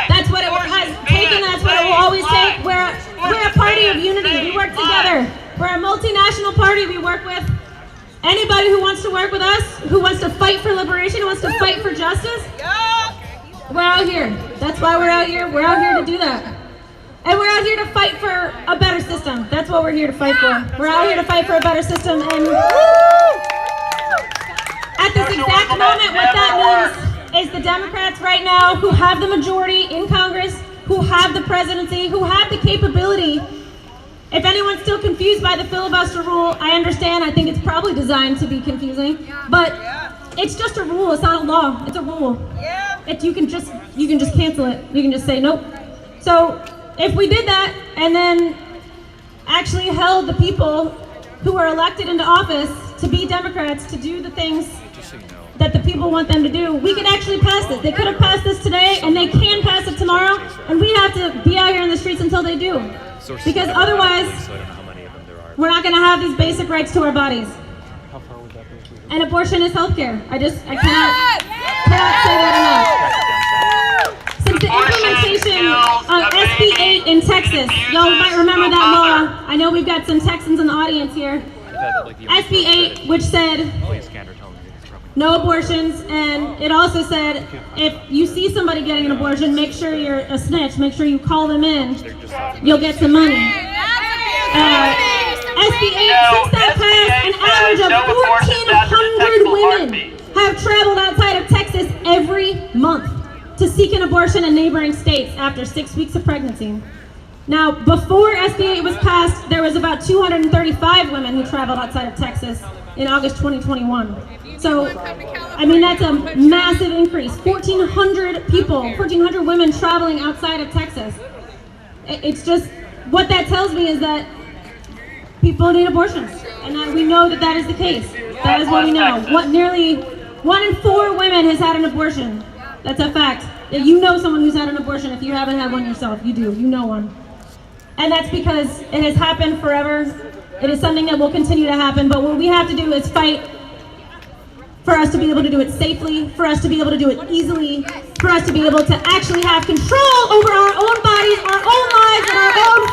That's what it has taken. That's what it will always take. We're a party of unity. We work together. national party we work with. Anybody who wants to work with us, who wants to fight for liberation, who wants to fight for justice, we're out here. That's why we're out here. We're out here to do that. And we're out here to fight for a better system. That's what we're here to fight for. We're out here to fight for a better system. And at this exact moment, what that means is the Democrats right now, who have the majority in Congress, who have the presidency, who have the capability. If anyone's still confused by the filibuster rule, I understand. I think it's probably designed to be confusing, but it's just a rule. It's not a law. It's a rule. You can just cancel it. You can just say nope. So if we did that and then actually held the people who are elected into office to be Democrats, to do the things that the people want them to do, we could actually pass this. They could have passed this today, and they can pass it tomorrow, and we have to be out here in the streets until they do. Because otherwise, we're not going to have these basic rights to our bodies. And abortion is healthcare. I cannot say that enough. Since the implementation of SB 8 in Texas, y'all might remember that law. I know we've got some Texans in the audience here. SB 8, which said no abortions, and it also said if you see somebody getting an abortion, make sure you're a snitch, make sure you call them in, you'll get some money. SB 8, since that passed, an average of 1,400 women have traveled outside of Texas every month to seek an abortion in neighboring states after 6 weeks of pregnancy. Now, before SB 8 was passed, there was about 235 women who traveled outside of Texas in August 2021. So, I mean, that's a massive increase. 1,400 people, 1,400 women traveling outside of Texas. It's just, what that tells me is that people need abortions. And that we know that that is the case. That is what we know. Nearly 1 in 4 women has had an abortion. That's a fact. You know someone who's had an abortion. If you haven't had one yourself, you do. You know one. And that's because it has happened forever. It is something that will continue to happen. But what we have to do is fight for us to be able to do it safely, for us to be able to do it easily, for us to be able to actually have control over our own bodies, our own lives, and our own